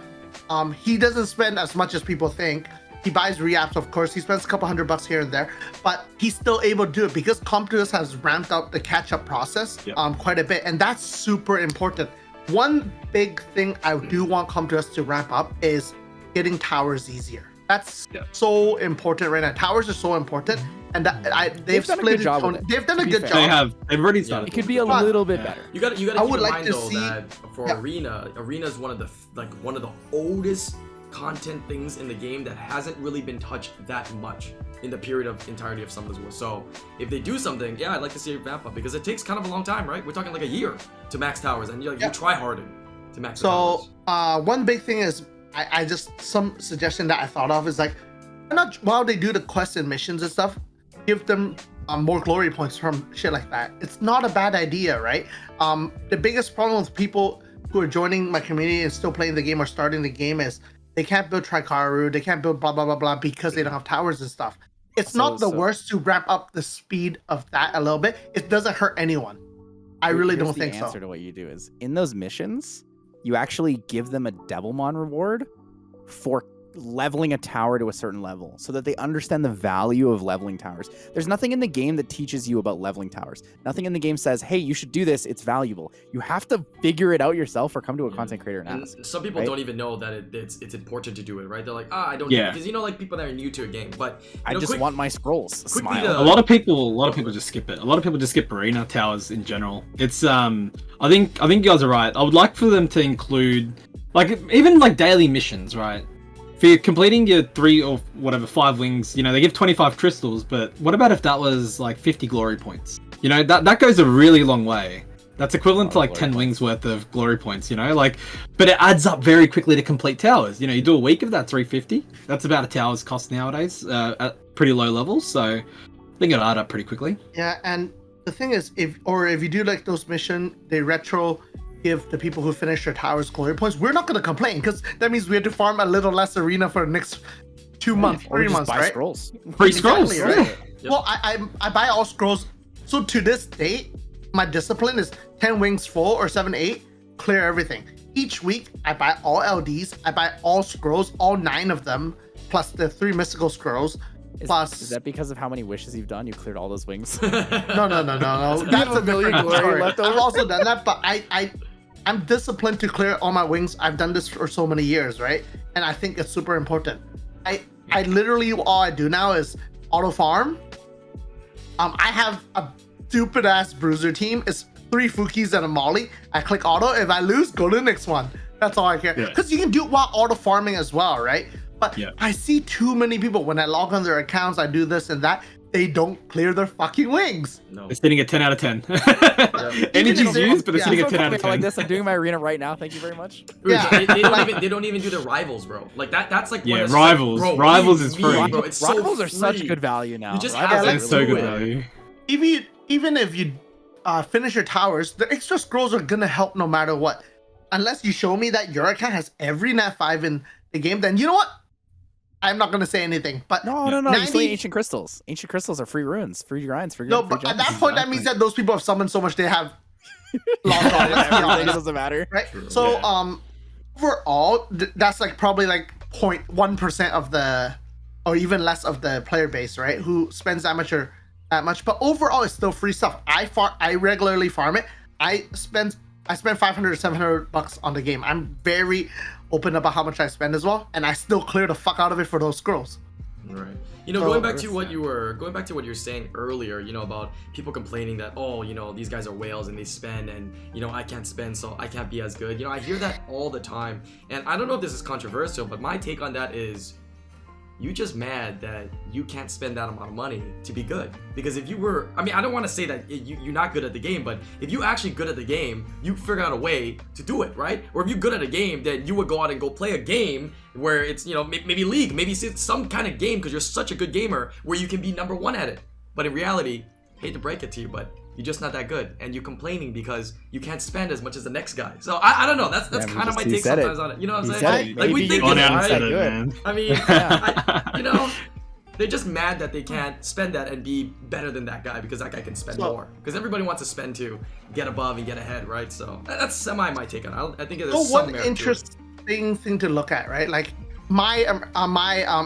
He doesn't spend as much as people think. He buys re-apps, of course. He spends a couple $100 here and there, but he's still able to do it because Competitiveness has ramped up the catch-up process quite a bit, and that's super important. One big thing I do want Competitiveness to ramp up is getting towers easier. That's so important right now. Towers are so important, and they've done a good job. They've done a good job. They've already started. It could be a little bit better. You gotta keep in mind though that for Arena is one of the oldest content things in the game that hasn't really been touched that much in the period of entirety of Summoners War. So if they do something, I'd like to see a ramp up because it takes kind of a long time, right? We're talking like a year to max towers, and you try harder to max towers. So one big thing is I just some suggestion that I thought of is like, while they do the quests and missions and stuff, give them more glory points from shit like that. It's not a bad idea, right? The biggest problem with people who are joining my community and still playing the game or starting the game is they can't build Trikaru, they can't build blah, blah, blah, blah because they don't have towers and stuff. It's not the worst to ramp up the speed of that a little bit. It doesn't hurt anyone. I really don't think so. The answer to what you do is, in those missions, you actually give them a Devilmon reward for leveling a tower to a certain level so that they understand the value of leveling towers. There's nothing in the game that teaches you about leveling towers. Nothing in the game says, hey, you should do this. It's valuable. You have to figure it out yourself or come to a content creator and ask. Some people don't even know that it's important to do it, right? They're like, I don't do it. Because like people that are new to a game. But I just want my scrolls. Smile. A lot of people just skip it. A lot of people just skip arena towers in general. It's I think you guys are right. I would like for them to include even daily missions, right? For you completing your 3 or whatever 5 wings, they give 25 crystals, but what about if that was 50 glory points? That goes a really long way. That's equivalent to 10 wings worth of glory points, but it adds up very quickly to complete towers. You do a week of that 350. That's about a tower's cost nowadays at pretty low levels, so I think it'll add up pretty quickly. Yeah, and the thing is, if you do those missions, they retro give the people who finish their towers glory points. We're not going to complain because that means we have to farm a little less arena for the next 2 months, 3 months, buy right? Scrolls. Free scrolls, right? Yep. Well, I buy all scrolls. So to this date, my discipline is 10 wings full or 7, 8, clear everything. Each week, I buy all LDs, I buy all scrolls, all 9 of them, plus the 3 mystical scrolls. Is that because of how many wishes you've done? You cleared all those wings? No. That's a million glory left over. I've also done that, but I'm disciplined to clear all my wings. I've done this for so many years, right? And I think it's super important. I literally, all I do now is auto farm. I have a stupid ass bruiser team. It's 3 Fukis and a Molly. I click auto. If I lose, go to the next one. That's all I care. Because you can do it while auto farming as well, right? But I see too many people when I log on their accounts, I do this and that. They don't clear their fucking wings. No. They're sitting at 10 out of 10. Energy's used, but they're sitting at 10 out of 10. Like this, I'm doing my arena right now. Thank you very much. Yeah, they don't even do the rivals, bro. That's rivals. Bro, rivals is free. Bro, it's rivals so are such good value now. You just it's so good value. Even if you finish your towers, the extra scrolls are gonna help no matter what. Unless you show me that your account has every nat 5 in the game, then you know what? I'm not gonna say anything. But no. 90... You slay ancient crystals. Ancient crystals are free runes, free grinds, free. No, but at that point, that means that those people have summoned so much they have logged on. Everything doesn't matter, right? True. So overall, that's probably 0.1% of the, or even less of the player base, right? Who spends that much. But overall, it's still free stuff. I regularly farm it. I spend $500 to $700 on the game. I'm very open about how much I spend as well, and I still clear the fuck out of it for those scrolls. Right. Going back to what you were saying earlier, about people complaining that these guys are whales and they spend and I can't spend, so I can't be as good. I hear that all the time, and I don't know if this is controversial, but my take on that is you just mad that you can't spend that amount of money to be good. Because if you were, I don't want to say that you're not good at the game, but if you're actually good at the game, you figure out a way to do it, right? Or if you're good at a game, then you would go out and go play a game where it's, maybe League, maybe some kind of game because you're such a good gamer where you can be number 1 at it. But in reality, hate to break it to you, but you're just not that good, and you're complaining because you can't spend as much as the next guy. So I don't know. That's kind of my take sometimes on it. You know what I'm saying? We think it's right. I mean, they're just mad that they can't spend that and be better than that guy because that guy can spend more. Because everybody wants to spend to get above and get ahead, right? So that's my take on it. I think there's some merit to it. Interesting thing to look at, right? Like my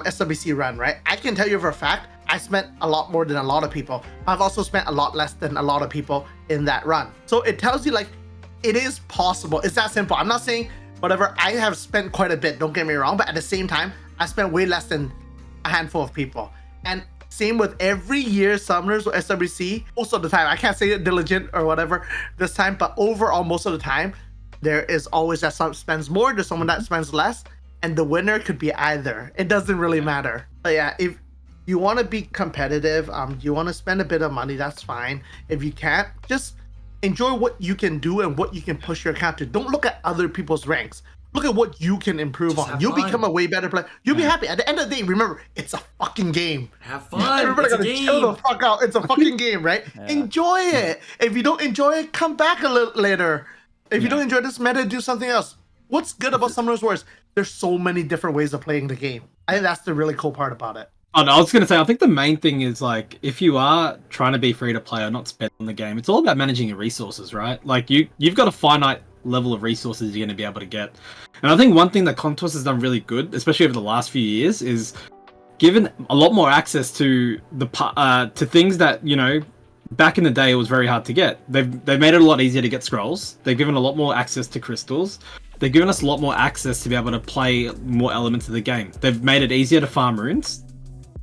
SWC run, right? I can tell you for a fact, I spent a lot more than a lot of people. I've also spent a lot less than a lot of people in that run. So it tells you it is possible. It's that simple. I'm not saying whatever. I have spent quite a bit, don't get me wrong, but at the same time, I spent way less than a handful of people. And same with every year summoners or SWC, most of the time, I can't say it diligent or whatever this time, but overall, most of the time, there is always that someone spends more, there's someone that spends less, and the winner could be either. It doesn't really matter. But yeah, if you want to be competitive, you want to spend a bit of money, that's fine. If you can't, just enjoy what you can do and what you can push your account to. Don't look at other people's ranks. Look at what you can improve on. You'll become a way better player. You'll be happy. At the end of the day, remember, it's a fucking game. Have fun. Everybody gotta chill the fuck out. It's a fucking game, right? Enjoy it. If you don't enjoy it, come back a little later. If you don't enjoy this meta, do something else. What's good about Summoners Wars? There's so many different ways of playing the game. I think that's the really cool part about it. Oh, no, I was going to say, I think the main thing is, if you are trying to be free to play or not spend on the game, it's all about managing your resources, right? You've got a finite, level of resources you're going to be able to get. And I think one thing that Comptos has done really good, especially over the last few years, is given a lot more access to to things that, you know, back in the day it was very hard to get. They've made it a lot easier to get scrolls. They've given a lot more access to crystals. They've given us a lot more access to be able to play more elements of the game. They've made it easier to farm runes.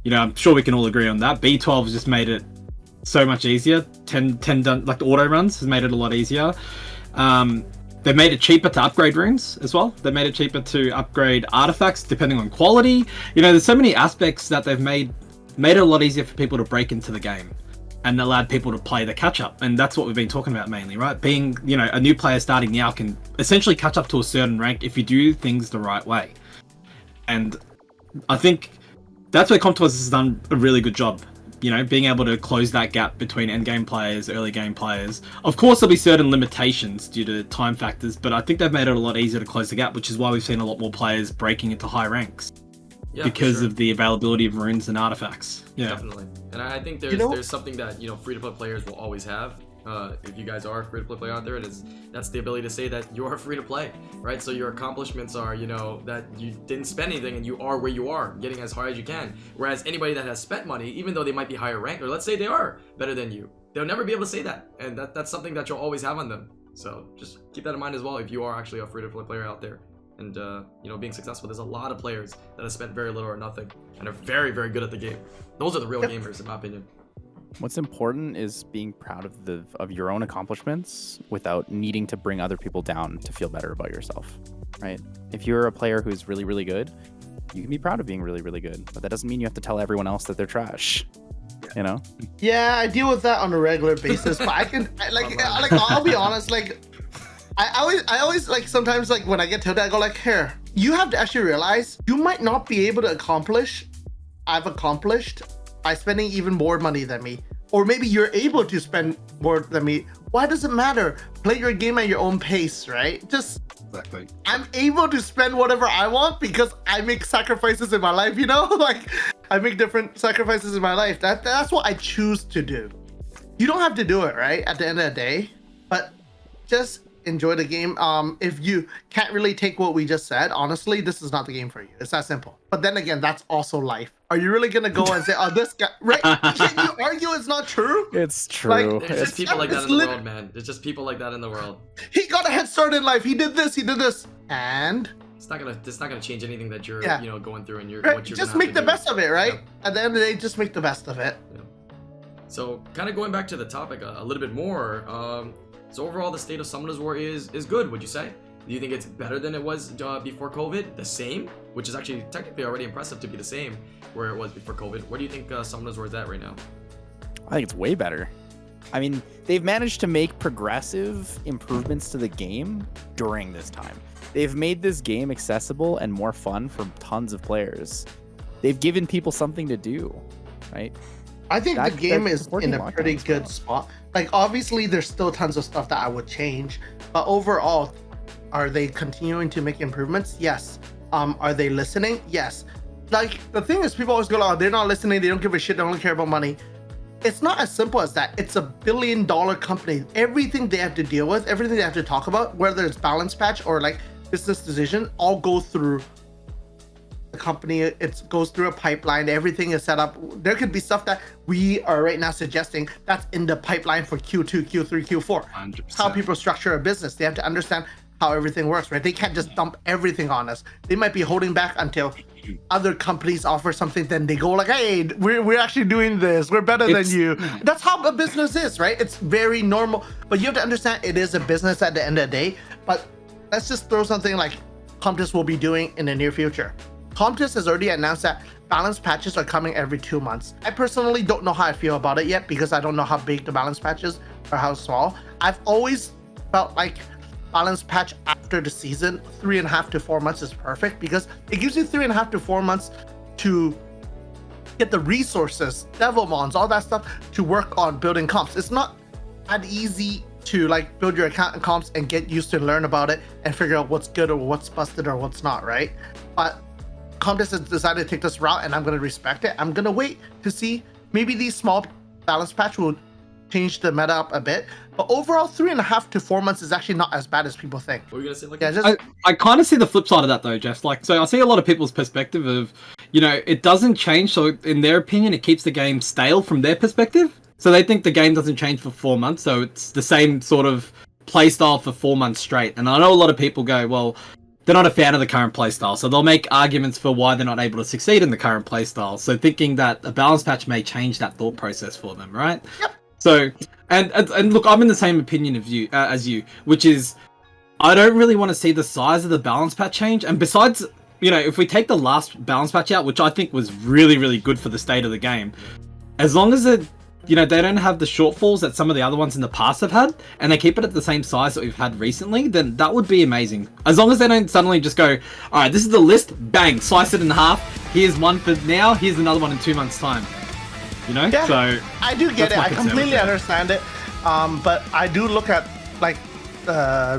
You know, I'm sure we can all agree on that. B12 has just made it so much easier. 10 done, like the auto runs has made it a lot easier. They've made it cheaper to upgrade runes as well. They've made it cheaper to upgrade artifacts depending on quality. You know, there's so many aspects that they've made it a lot easier for people to break into the game and allowed people to play the catch up. And that's what we've been talking about mainly, right? Being, you know, a new player starting now can essentially catch up to a certain rank if you do things the right way. And I think that's where Comptos has done a really good job. You know, being able to close that gap between end game players, early game players. Of course, there'll be certain limitations due to time factors, but I think they've made it a lot easier to close the gap, which is why we've seen a lot more players breaking into high ranks because of the availability of runes and artifacts. Yeah, definitely. And I think there's something that, you know, free-to-play players will always have. If you guys are a free-to-play player out there, that's the ability to say that you are free to play, right? So your accomplishments are, you know, that you didn't spend anything and you are where you are, getting as high as you can. Whereas anybody that has spent money, even though they might be higher ranked, or let's say they are better than you, they'll never be able to say that. And that's something that you'll always have on them. So just keep that in mind as well if you are actually a free-to-play player out there. And, you know, being successful. There's a lot of players that have spent very little or nothing and are very, very good at the game. Those are the real gamers, in my opinion. What's important is being proud of your own accomplishments without needing to bring other people down to feel better about yourself, right? If you're a player who's really, really good, you can be proud of being really, really good, but that doesn't mean you have to tell everyone else that they're trash. You know? Yeah, I deal with that on a regular basis, but I'll be honest, like I always like sometimes like when I get tilted, I go like, here, you have to actually realize you might not be able to accomplish I've accomplished by spending even more money than me, or maybe you're able to spend more than me. Why does it matter? Play your game at your own pace, right? Just exactly. I'm able to spend whatever I want because I make sacrifices in my life, you know? Like I make different sacrifices in my life. That's what I choose to do. You don't have to do it, right? At the end of the day, but just enjoy the game. If you can't really take what we just said, honestly, this is not the game for you. It's that simple. But then again, that's also life. Are you really gonna go and say, oh, this guy, right? Can you argue it's not true? It's true. Like, There's just people like that in the world, man. There's just people like that in the world. He got a head start in life. He did this, and it's not gonna change anything that you're you know, going through and right, what you're just gonna make the best of it, right? Yeah. At the end of the day, just make the best of it. Yeah. So kind of going back to the topic a little bit more, so overall the state of Summoners War is good, would you say? Do you think it's better than it was before COVID? The same? Which is actually technically already impressive to be the same where it was before COVID. Where do you think Summoners War is at right now? I think it's way better. I mean, they've managed to make progressive improvements to the game during this time. They've made this game accessible and more fun for tons of players. They've given people something to do, right? I think the game is in a pretty good spot. Like, obviously, there's still tons of stuff that I would change, but overall, are they continuing to make improvements? Yes. Are they listening? Yes. Like, the thing is, people always go, oh, they're not listening, they don't give a shit, they only care about money. It's not as simple as that. It's $1 billion company. Everything they have to deal with, everything they have to talk about, whether it's balance patch or like business decision, all go through the company. It goes through a pipeline. Everything is set up. There could be stuff that we are right now suggesting that's in the pipeline for Q2, Q3, Q4. 100%. How people structure a business. They have to understand how everything works, right? They can't just dump everything on us. They might be holding back until other companies offer something, then they go like, hey, we're actually doing this, we're better than you. That's how a business is, right? It's very normal, but you have to understand it is a business at the end of the day. But let's just throw something like Comptos will be doing in the near future. Comptos has already announced that balance patches are coming every 2 months. I personally don't know how I feel about it yet because I don't know how big the balance patch is or how small. I've always felt like balance patch after the season, 3.5 to 4 months is perfect because it gives you 3.5 to 4 months to get the resources, Devilmons, all that stuff to work on building comps. It's not that easy to like build your account and comps and get used to learn about it and figure out what's good or what's busted or what's not, right? But Comptos has decided to take this route and I'm going to respect it. I'm going to wait to see maybe these small balance patch will changed the meta up a bit. But overall, 3.5 to 4 months is actually not as bad as people think. What were you gonna say? Like, Yeah, just I kind of see the flip side of that though, Jeff. Like, so I see a lot of people's perspective of, you know, it doesn't change. So in their opinion, it keeps the game stale from their perspective. So they think the game doesn't change for 4 months. So it's the same sort of playstyle for 4 months straight. And I know a lot of people go, well, they're not a fan of the current playstyle. So they'll make arguments for why they're not able to succeed in the current playstyle. So thinking that a balance patch may change that thought process for them, right? Yep. So, and look, I'm in the same opinion of you as you, which is, I don't really want to see the size of the balance patch change. And besides, you know, if we take the last balance patch out, which I think was really, really good for the state of the game, as long as it, you know, they don't have the shortfalls that some of the other ones in the past have had, and they keep it at the same size that we've had recently, then that would be amazing. As long as they don't suddenly just go, all right, this is the list, bang, slice it in half. Here's one for now. Here's another one in 2 months' time. You know, Yeah, so I do get that's it. my I concern completely with that. understand it. But I do look at like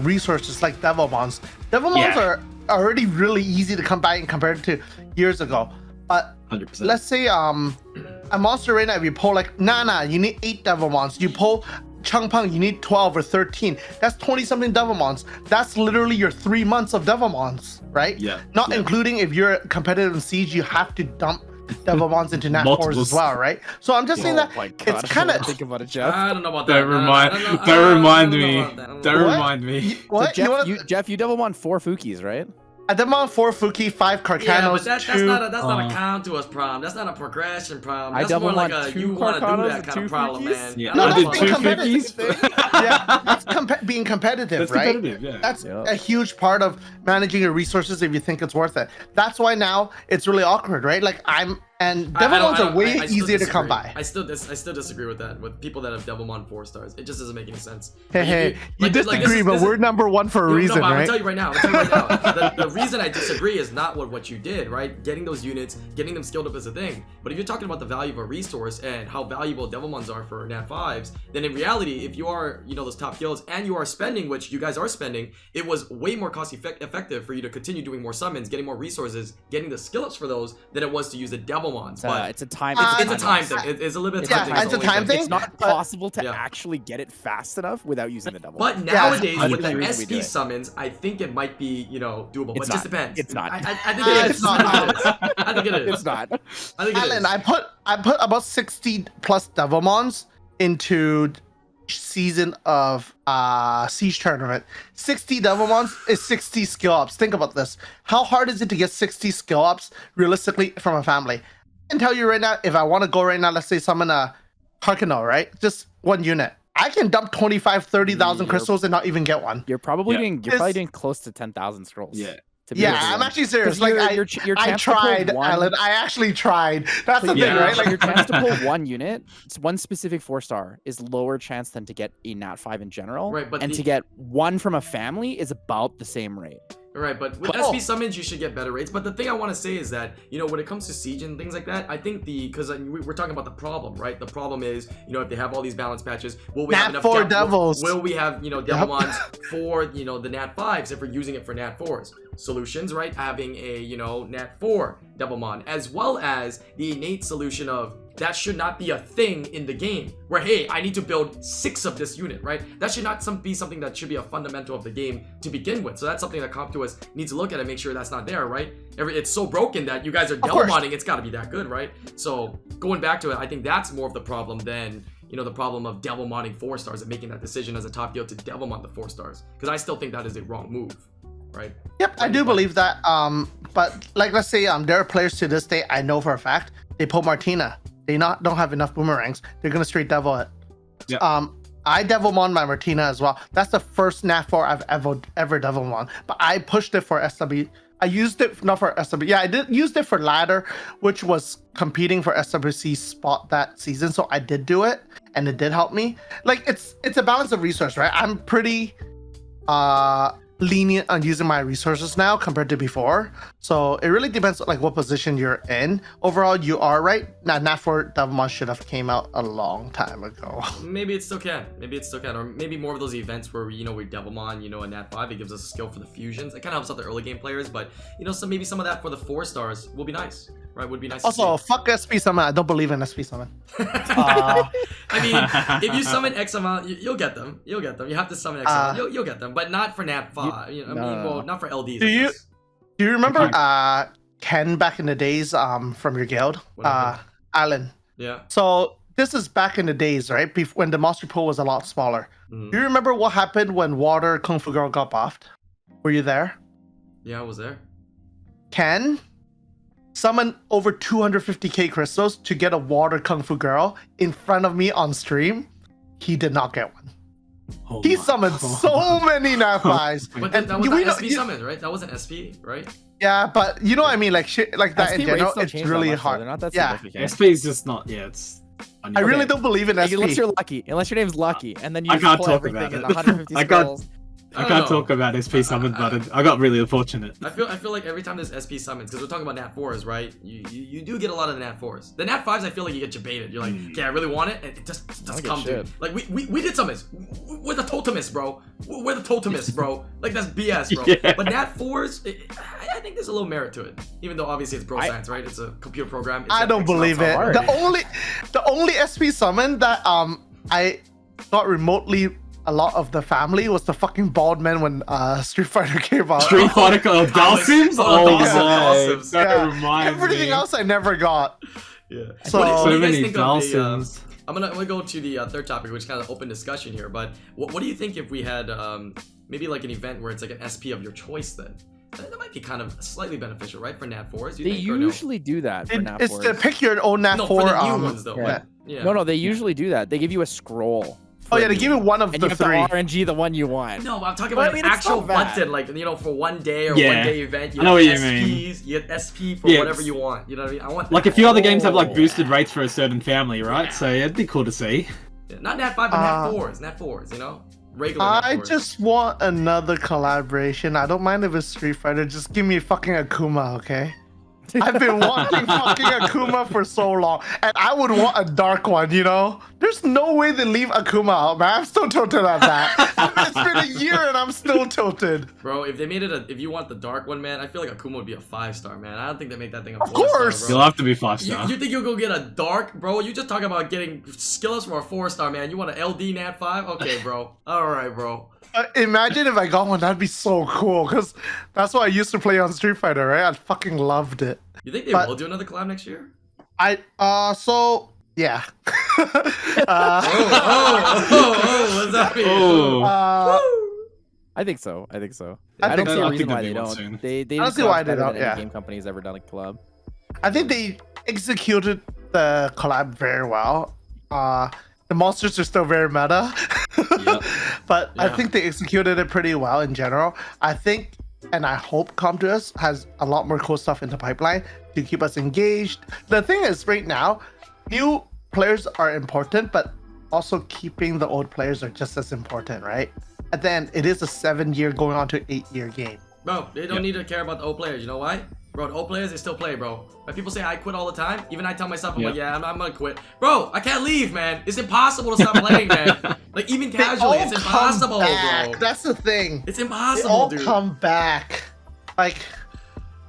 resources like Devilmons. Devilmons Yeah. are already really easy to come by and compared to years ago. But 100%. let's say a monster right now, if you pull like Nana, you need 8 Devilmons. You pull Changpeng, you need 12 or 13. That's 20 something Devilmons. That's literally your 3 months of Devilmons, right? Yeah, Not yeah. including if you're competitive in Siege, you have to dump Devilmons into Nat 4s Multiples. as well, right? So I'm just saying that my God, it's kind of think about it, Jeff. I don't know about that. Don't remind, don't remind me. Don't What? remind me. what So you Jeff, know Jeff, you Devilmon 4 Fukis, right? a Devilmon 4 Fuki, 5 Carcanos, Yeah, but that's 2. not a count to us problem. That's not a progression problem. I That's double more like want a 2 you want to do Carcanos that and kind of 2 problem, Fukis? man. Yeah, No, I that's did being 2 competitive. cookies. Yeah, that's being competitive, That's right? competitive, yeah. That's Yeah. a huge part of managing your resources if you think it's worth it. That's why now it's really awkward, right? Like Devilmons are way I still easier to come disagree. by. I still disagree with that. With people that have Devilmon 4 stars, it just doesn't make any sense. Hey, Like, hey, you disagree, but we're number one for a reason, no, but I'm right? gonna tell you right now. The reason I disagree is not what you did, right? Getting those units, getting them skilled up is a thing. But if you're talking about the value of a resource and how valuable Devilmons are for Nat 5s, then in reality, if you are, you know, those top guilds and you are spending, which you guys are spending, it was way more cost effective for you to continue doing more summons, getting more resources, getting the skill ups for those than it was to use the Devilmons. But It's a time. it's a time thing. It's a little bit of Yeah, time thing. it's a only time thing. It's not but- possible to Yeah. actually get it fast enough without using the double. But nowadays, Yeah, with the 100% we SP do it. summons, I think it might be, you know, doable. But It's it just not. depends. It's not. I think it is. It's not. I think it is. It's not. I think it is. Alan, I put about 60 plus Devilmons into season of Siege tournament. 60 Devilmons is 60 skill ups. Think about this. How hard is it to get 60 skill ups realistically from a family? I can tell you right now, if I want to go right now, let's say summon a Harkano, right? Just one unit. I can dump 25, 30,000 crystals and not even get one. You're probably Yeah. doing. You're probably doing close to 10,000 scrolls. Yeah. to be Yeah, able to I'm win. actually serious. 'Cause Like your I chance to pull tried, one- Alan. I actually tried. That's the Yeah. thing, right? your Like chance to pull one unit, one specific 4-star, is lower chance than to get a Nat 5 in general. Right, but and the- to get one from a family is about the same rate. Right, but with Oh. SP summons, you should get better rates. But the thing I want to say is that, you know, when it comes to Siege and things like that, I think because we're talking about the problem, right? The problem is, you know, if they have all these balance patches, will we have Nat enough 4 Dev- devils. Will we have, you know, Devilmons for, you know, the Nat 5s if we're using it for Nat 4s? Solutions, right? Having a, you know, Nat 4 Devilmon, as well as the innate solution of that should not be a thing in the game where, hey, I need to build 6 of this unit, right? That should not be something that should be a fundamental of the game to begin with. So that's something that Comptuous needs to look at and make sure that's not there, right? It's so broken that you guys are course. Devilmoning, it's got to be that good, right? So going back to it, I think that's more of the problem than, you know, the problem of Devilmoning 4 stars and making that decision as a top guild to Devilmon the 4 stars. Because I still think that is a wrong move, right? Yep, I do believe that. But like, let's say there are players to this day I know for a fact they pull Martina. They don't have enough boomerangs. They're gonna straight devil it. Yep. I Devilmon my Martina as well. That's the first Nat 4 I've ever Devilmon. But I pushed it for SW. I used it not for SW. Yeah, I did used it for ladder, which was competing for SWC spot that season. So I did do it, and it did help me. Like it's a balance of resource, right? I'm pretty lenient on using my resources now compared to before. So it really depends like what position you're in. Overall, you are right. Now, Nat 4 Devilmon should have came out a long time ago. Maybe it still can. Maybe it still can. Or maybe more of those events where, you know, we Devilmon, you know, a Nat 5, it gives us a skill for the fusions. It kind of helps out the early game players, but, you know, maybe some of that for the 4 stars will be nice. right? Would be nice Also, to see. fuck SP summon. I don't believe in SP summon. I mean, if you summon X amount, you'll get them. You'll get them. You have to summon X amount. You'll get them, but not for Nat 5. You know, I mean, well, not for LDs. Do you remember Ken back in the days from your guild? Alan. Yeah. So this is back in the days, right? When the monster pool was a lot smaller. Mhm. Do you remember what happened when Water Kung Fu Girl got buffed? Were you there? Yeah, I was there. Ken summoned over 250k crystals to get a Water Kung Fu Girl in front of me on stream. He did not get one. Oh He my summoned God. so many Nat 5s. But And that was we not know- SP summon, right? That wasn't SP, right? Yeah, but you know what I mean? Like shit like that in SP general, rates don't it's change really that much, though. hard. They're not that Yeah. significant. SP is just not. Yeah, it's. I really don't believe in Like, SP. unless you're lucky, unless your name's Lucky, and then you I just can't pull talk everything about and it. 150 I can't- skills. I don't can't know. talk about SP summon button. I got really unfortunate. I feel like every time there's SP summons, because we're talking about Nat 4s, right? You do get a lot of the Nat 4s. The Nat 5s, I feel like you get debated. You're like, okay, I really want it, and it just I don't come, get dude. shit. Like we did summons. We're the totemists, bro. We're the totemists, bro. Like that's BS, bro. Yeah. But Nat 4s, I think there's a little merit to it. Even though obviously it's bro science, right? It's a computer program. It's I that don't X amount believe of it. hard. The only SP summon that I got remotely a lot of the family was the fucking bald man when Street Fighter came out. Street Fighter of Dalsims? Oh, Oh Dalsims, my. Dalsims. That Yeah. reminds Everything me. else I never got. Yeah. So- What do So you guys many think of the, Dalsims. I'm gonna go to the third topic, which is kind of open discussion here. But what do you think if we had maybe like an event where it's like an SP of your choice? Then that might be kind of slightly beneficial, right? For Nat 4s. They usually do that for Nat It's to 4s. pick your own Nat No, 4. for the new ones though. yeah. Yeah. No, they usually do that. They give you a scroll. Oh yeah, they give you one of and the you have to three. RNG the one you want. No, I'm talking But about I mean, an it's actual not bad. button, like for one day or Yeah. one day event. You I know have what you mean. SPs. You get SP for Yeah, whatever it's- you want. You know what I mean? I want Like a that. few other games have like Oh. boosted rates for a certain family, right? So yeah, it'd be cool to see. Yeah, not Nat 5, but Nat 4s. Nat 4s. You know, regular. I Nat 4s. just want another collaboration. I don't mind if it's Street Fighter. Just give me fucking Akuma, okay? I've been wanting fucking Akuma for so long, and I would want a dark one, you know? There's no way they leave Akuma out, man. I'm still tilted at that. It's been a year and I'm still tilted. Bro, if they made it if you want the dark one, man, I feel like Akuma would be a 5-star, man. I don't think they make that thing a 4-star, course. bro. You'll have to be 5 You, star. you think you'll go get a dark, bro? You just talking about getting skills for a 4-star, man. You want an LD Nat 5? Okay, bro. All right, bro. Imagine if I got one, that'd be so cool, because that's what I used to play on Street Fighter, right? I fucking loved it. You think they But- will do another collab next year? So, yeah. What's that mean? Oh. I think so. I think so. I I don't think see so. a I reason think why they'll they do one don't. soon. They I don't just see got why they better don't, than yeah. any game company's ever done a collab. I think they executed the collab very well. The monsters are still very meta, but I Yeah. think they executed it pretty well in general. I think, and I hope Come To Us has a lot more cool stuff in the pipeline to keep us engaged. The thing is, right now, new players are important, but also keeping the old players are just as important, right? And then it is a 7-year going on to 8-year game. Bro, they don't need to care about the old players. You know why? Bro, the old players, they still play, bro. When people say I quit all the time, even I tell myself, I'm like, yeah, I'm gonna quit. Bro, I can't leave, man. It's impossible to stop playing, man. Like, even They casually, all it's come impossible, back. bro. That's the thing. It's They impossible, all dude. come back. Like,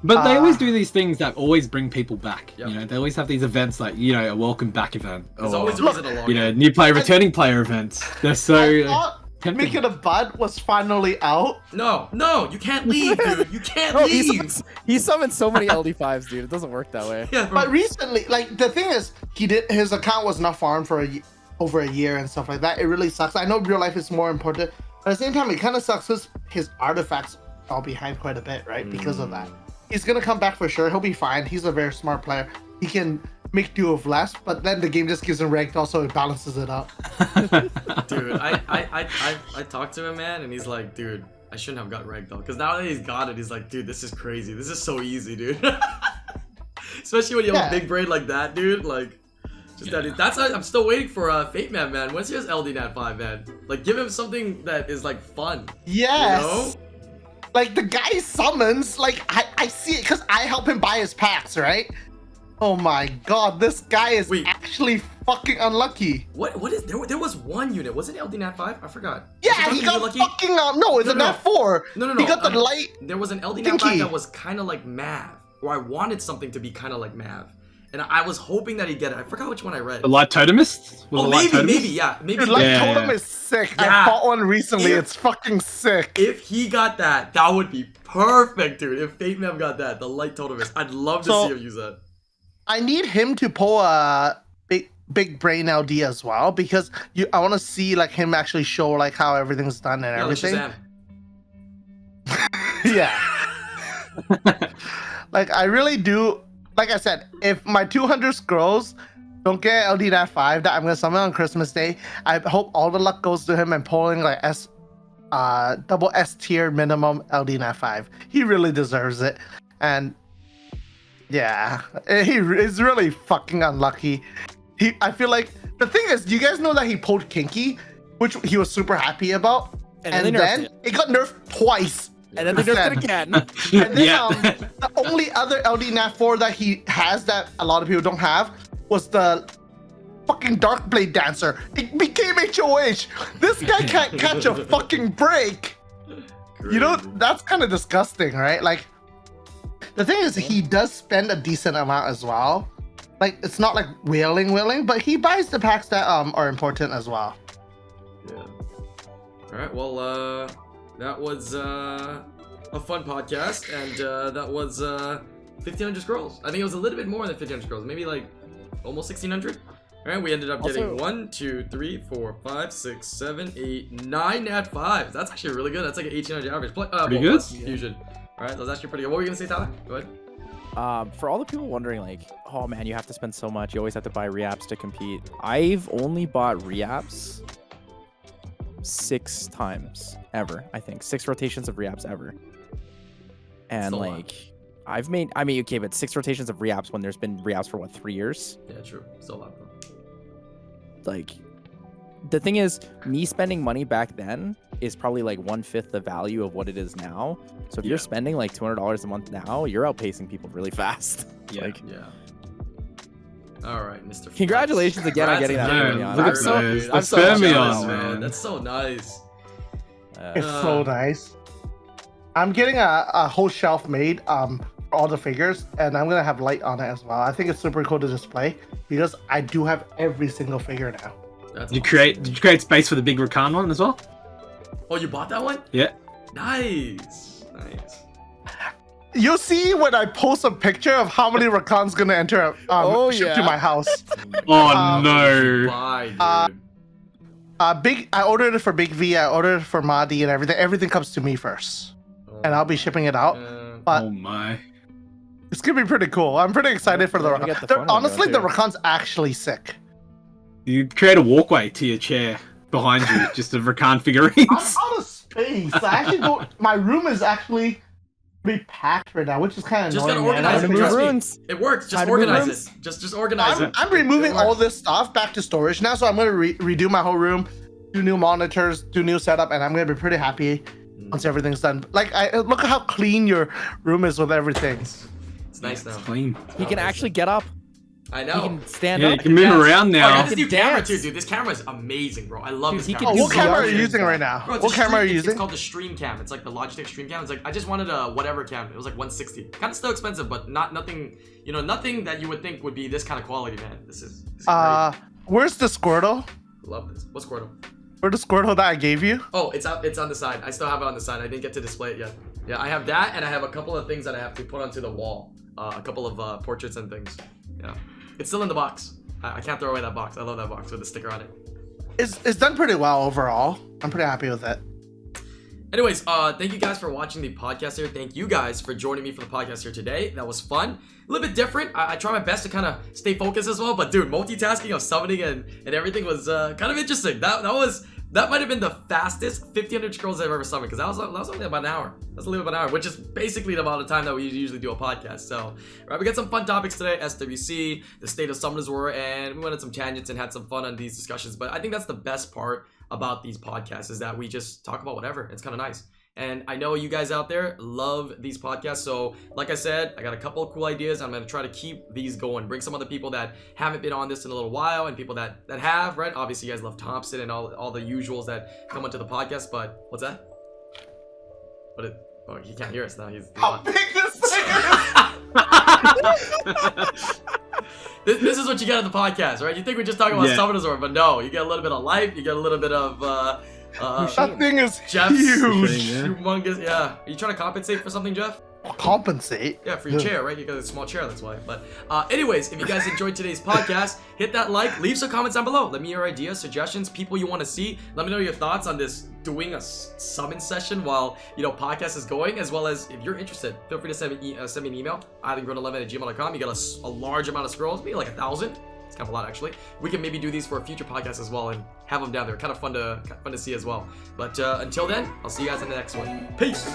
But they always do these things that always bring people back. Yep. You know, they always have these events like, you know, a welcome back event. There's or, always a reason to log you know, in. new player, returning player events. They're I so thought tempting. Making a Bud was finally out. No, you can't leave, dude. You can't No, leave. he summoned so many LD5s, dude. It doesn't work that way. Yeah, bro. But recently, like, the thing is, his account was not farmed for over a year and stuff like that. It really sucks. I know real life is more important, but at the same time, it kind of sucks because his artifacts are behind quite a bit, right? Because of that. He's gonna come back for sure. He'll be fine. He's a very smart player. He can make do of less, but then the game just gives him ranked also, it balances it out. Dude, I talked to him, man, and he's like, dude, I shouldn't have got ragdoll. Because now that he's got it, he's like, dude, this is crazy. This is so easy, dude. Especially when you have a Yeah. big brain like that, dude. Like, just that's I'm still waiting for Fate Man, man. When's his LD Nat 5, man? Like, give him something that is like fun. Yes. You know? Like, the guy summons, like, I see it because I help him buy his packs, right? Oh my god, this guy is Wait. actually fucking unlucky. What is there was one unit. Wasn't it LD Nat 5? I forgot. Yeah, Was he it got Lucky? fucking no, it's No, a no, Nat 4. No. He got the light. There was an LD Nat Dinky. 5 that was kind of like Mav. or I wanted something to be kind of like Mav. And I was hoping that he'd get it. I forgot which one I read. The Light Totemist? Oh, maybe, yeah. Maybe. Dude, Light Yeah. Totem is sick. Yeah. I bought one recently. If- It's fucking sick. If he got that, that would be perfect, dude. If Fate Mav got that, the Light Totemist, I'd love to So- see him use that. I need him to pull a big brain LD as well, because I want to see like him actually show like how everything's done and Yeah, like everything. Shazam. Yeah. Like I really do. Like I said, if my 200 scrolls don't get LD Nat 5 that I'm gonna summon on Christmas Day, I hope all the luck goes to him and pulling like double S tier minimum LD Nat 5. He really deserves it. And yeah, he is really fucking unlucky. I feel like the thing is, do you guys know that he pulled Kinky, which he was super happy about, And and then they nerfed then it got nerfed twice. And then they nerfed it again. And then Yeah. the only other LD Nat 4 that he has that a lot of people don't have was the fucking Dark Blade Dancer. It became HOH. This guy can't catch a fucking break. You know, that's kind of disgusting, right? Like, the thing is, he does spend a decent amount as well. Like, it's not like wailing, but he buys the packs that are important as well. Yeah. All right. Well, that was a fun podcast, and that was 1,500 scrolls. I think it was a little bit more than 1,500 scrolls, maybe like almost 1,600. All right, we ended up getting Also- 1, 2, 3, 4, 5, 6, 7, 8, 9 Nat 5s. That's actually really good. That's like an 1,800 average. Pretty good. Plus Fusion. All right, that's actually pretty good. What were you gonna say, Tyler? Go ahead. For all the people wondering, like, oh man, you have to spend so much. You always have to buy reapps to compete. I've only bought reapps 6 times ever. I think 6 rotations of reapps ever. And Still a lot. like, I've made. I mean, okay, but 6 rotations of reapps when there's been reapps for what, 3 years? Yeah, true. Still a lot though. Like, the thing is, me spending money back then is probably like 1/5 the value of what it is now. So if Yeah. you're spending like $200 a month now, you're outpacing people really fast. Yeah. Like, Yeah. All right, Mr. Congratulations Flex. again on Congrats getting that again. Fermion. Very Look at good, those. dude. The I'm so Fermion, jealous, man. That's so nice. It's so nice. I'm getting a whole shelf made for all the figures, and I'm gonna have light on it as well. I think it's super cool to display because I do have every single figure now. That's Did awesome. you create space for the big Rakan one as well? Oh, you bought that one? Yeah. Nice. You'll see when I post a picture of how many Rakan's gonna enter ship to yeah. my house. Oh no. Bye, dude. I ordered it for Big V, I ordered it for Madi and everything. Everything comes to me first, and I'll be shipping it out. But Oh my. it's gonna be pretty cool. I'm pretty excited for the We're gonna Rakan. get the fun one Honestly, going, the too. Rakan's actually sick. You create a walkway to your chair behind you, just of Rakan I'm figurines. out of space. I actually don't. My room is actually pretty packed right now, which is kind of Just annoying. gotta man. organize Time it. to move Trust me. runes. It works. Just Time to move organize rooms. it. Just organize it. I'm removing It works. all this stuff back to storage now, so I'm gonna redo my whole room, do new monitors, do new setup, and I'm gonna be pretty happy once everything's done. Like, look at how clean your room is with everything. It's nice now. It's clean. He can actually get up. I He know. can stand Yeah, up. you can move Yes. around Oh, yeah, now. this He new can camera dance. too, dude. This camera is amazing, bro. I love Dude, this he camera. can Oh, what do camera are VR you using right now? Bro, it's What a camera are stream- you It's using? called the Stream Cam. It's like the Logitech Stream Cam. It's like I just wanted a whatever cam. It was like 160. Kind of still expensive, but nothing. You know, nothing that you would think would be this kind of quality, man. This is great. Where's the Squirtle? Love this. What's Squirtle? Where's the Squirtle that I gave you? Oh, it's out. It's on the side. I still have it on the side. I didn't get to display it yet. Yeah, I have that, and I have a couple of things that I have to put onto the wall. A couple of portraits and things. Yeah, it's still in the box. I can't throw away that box. I love that box with the sticker on it. It's done pretty well overall. I'm pretty happy with it. Anyways, thank you guys for watching the podcast here. Thank you guys for joining me for the podcast here today. That was fun. A little bit different. I try my best to kind of stay focused as well. But dude, multitasking of summoning and everything was kind of interesting. That might have been the fastest 1,500 scrolls I've ever summoned, because that was only about an hour. That's a little bit about an hour, which is basically the amount of time that we usually do a podcast. So, right, we got some fun topics today. SWC, the state of summoners were, and we went on some tangents and had some fun on these discussions. But I think that's the best part about these podcasts, is that we just talk about whatever. It's kind of nice. And I know you guys out there love these podcasts. So like I said, I got a couple of cool ideas. I'm going to try to keep these going. Bring some other people that haven't been on this in a little while, and people that have, right? Obviously, you guys love Thompson and all the usuals that come onto the podcast. But what's that? Oh, he can't hear us now. He's How big this thing is! This is what you get on the podcast, right? You think we just talk about Summoner's, but no, you get a little bit of life, you get a little bit of That thing is Jeff's huge. humongous. Yeah. Are you trying to compensate for something, Jeff? Compensate? Yeah, for your chair, right? You got a small chair, that's why. But anyways, if you guys enjoyed today's podcast, hit that like, leave some comments down below. Let me know your ideas, suggestions, people you want to see. Let me know your thoughts on this doing a summon session while, podcast is going, as well as if you're interested, feel free to send me an email, IslandGrown11@gmail.com. You got a large amount of scrolls, maybe like 1,000. It's kind of a lot, actually. We can maybe do these for a future podcast as well and have them down there. Kind of fun to see as well. But until then, I'll see you guys in the next one. Peace.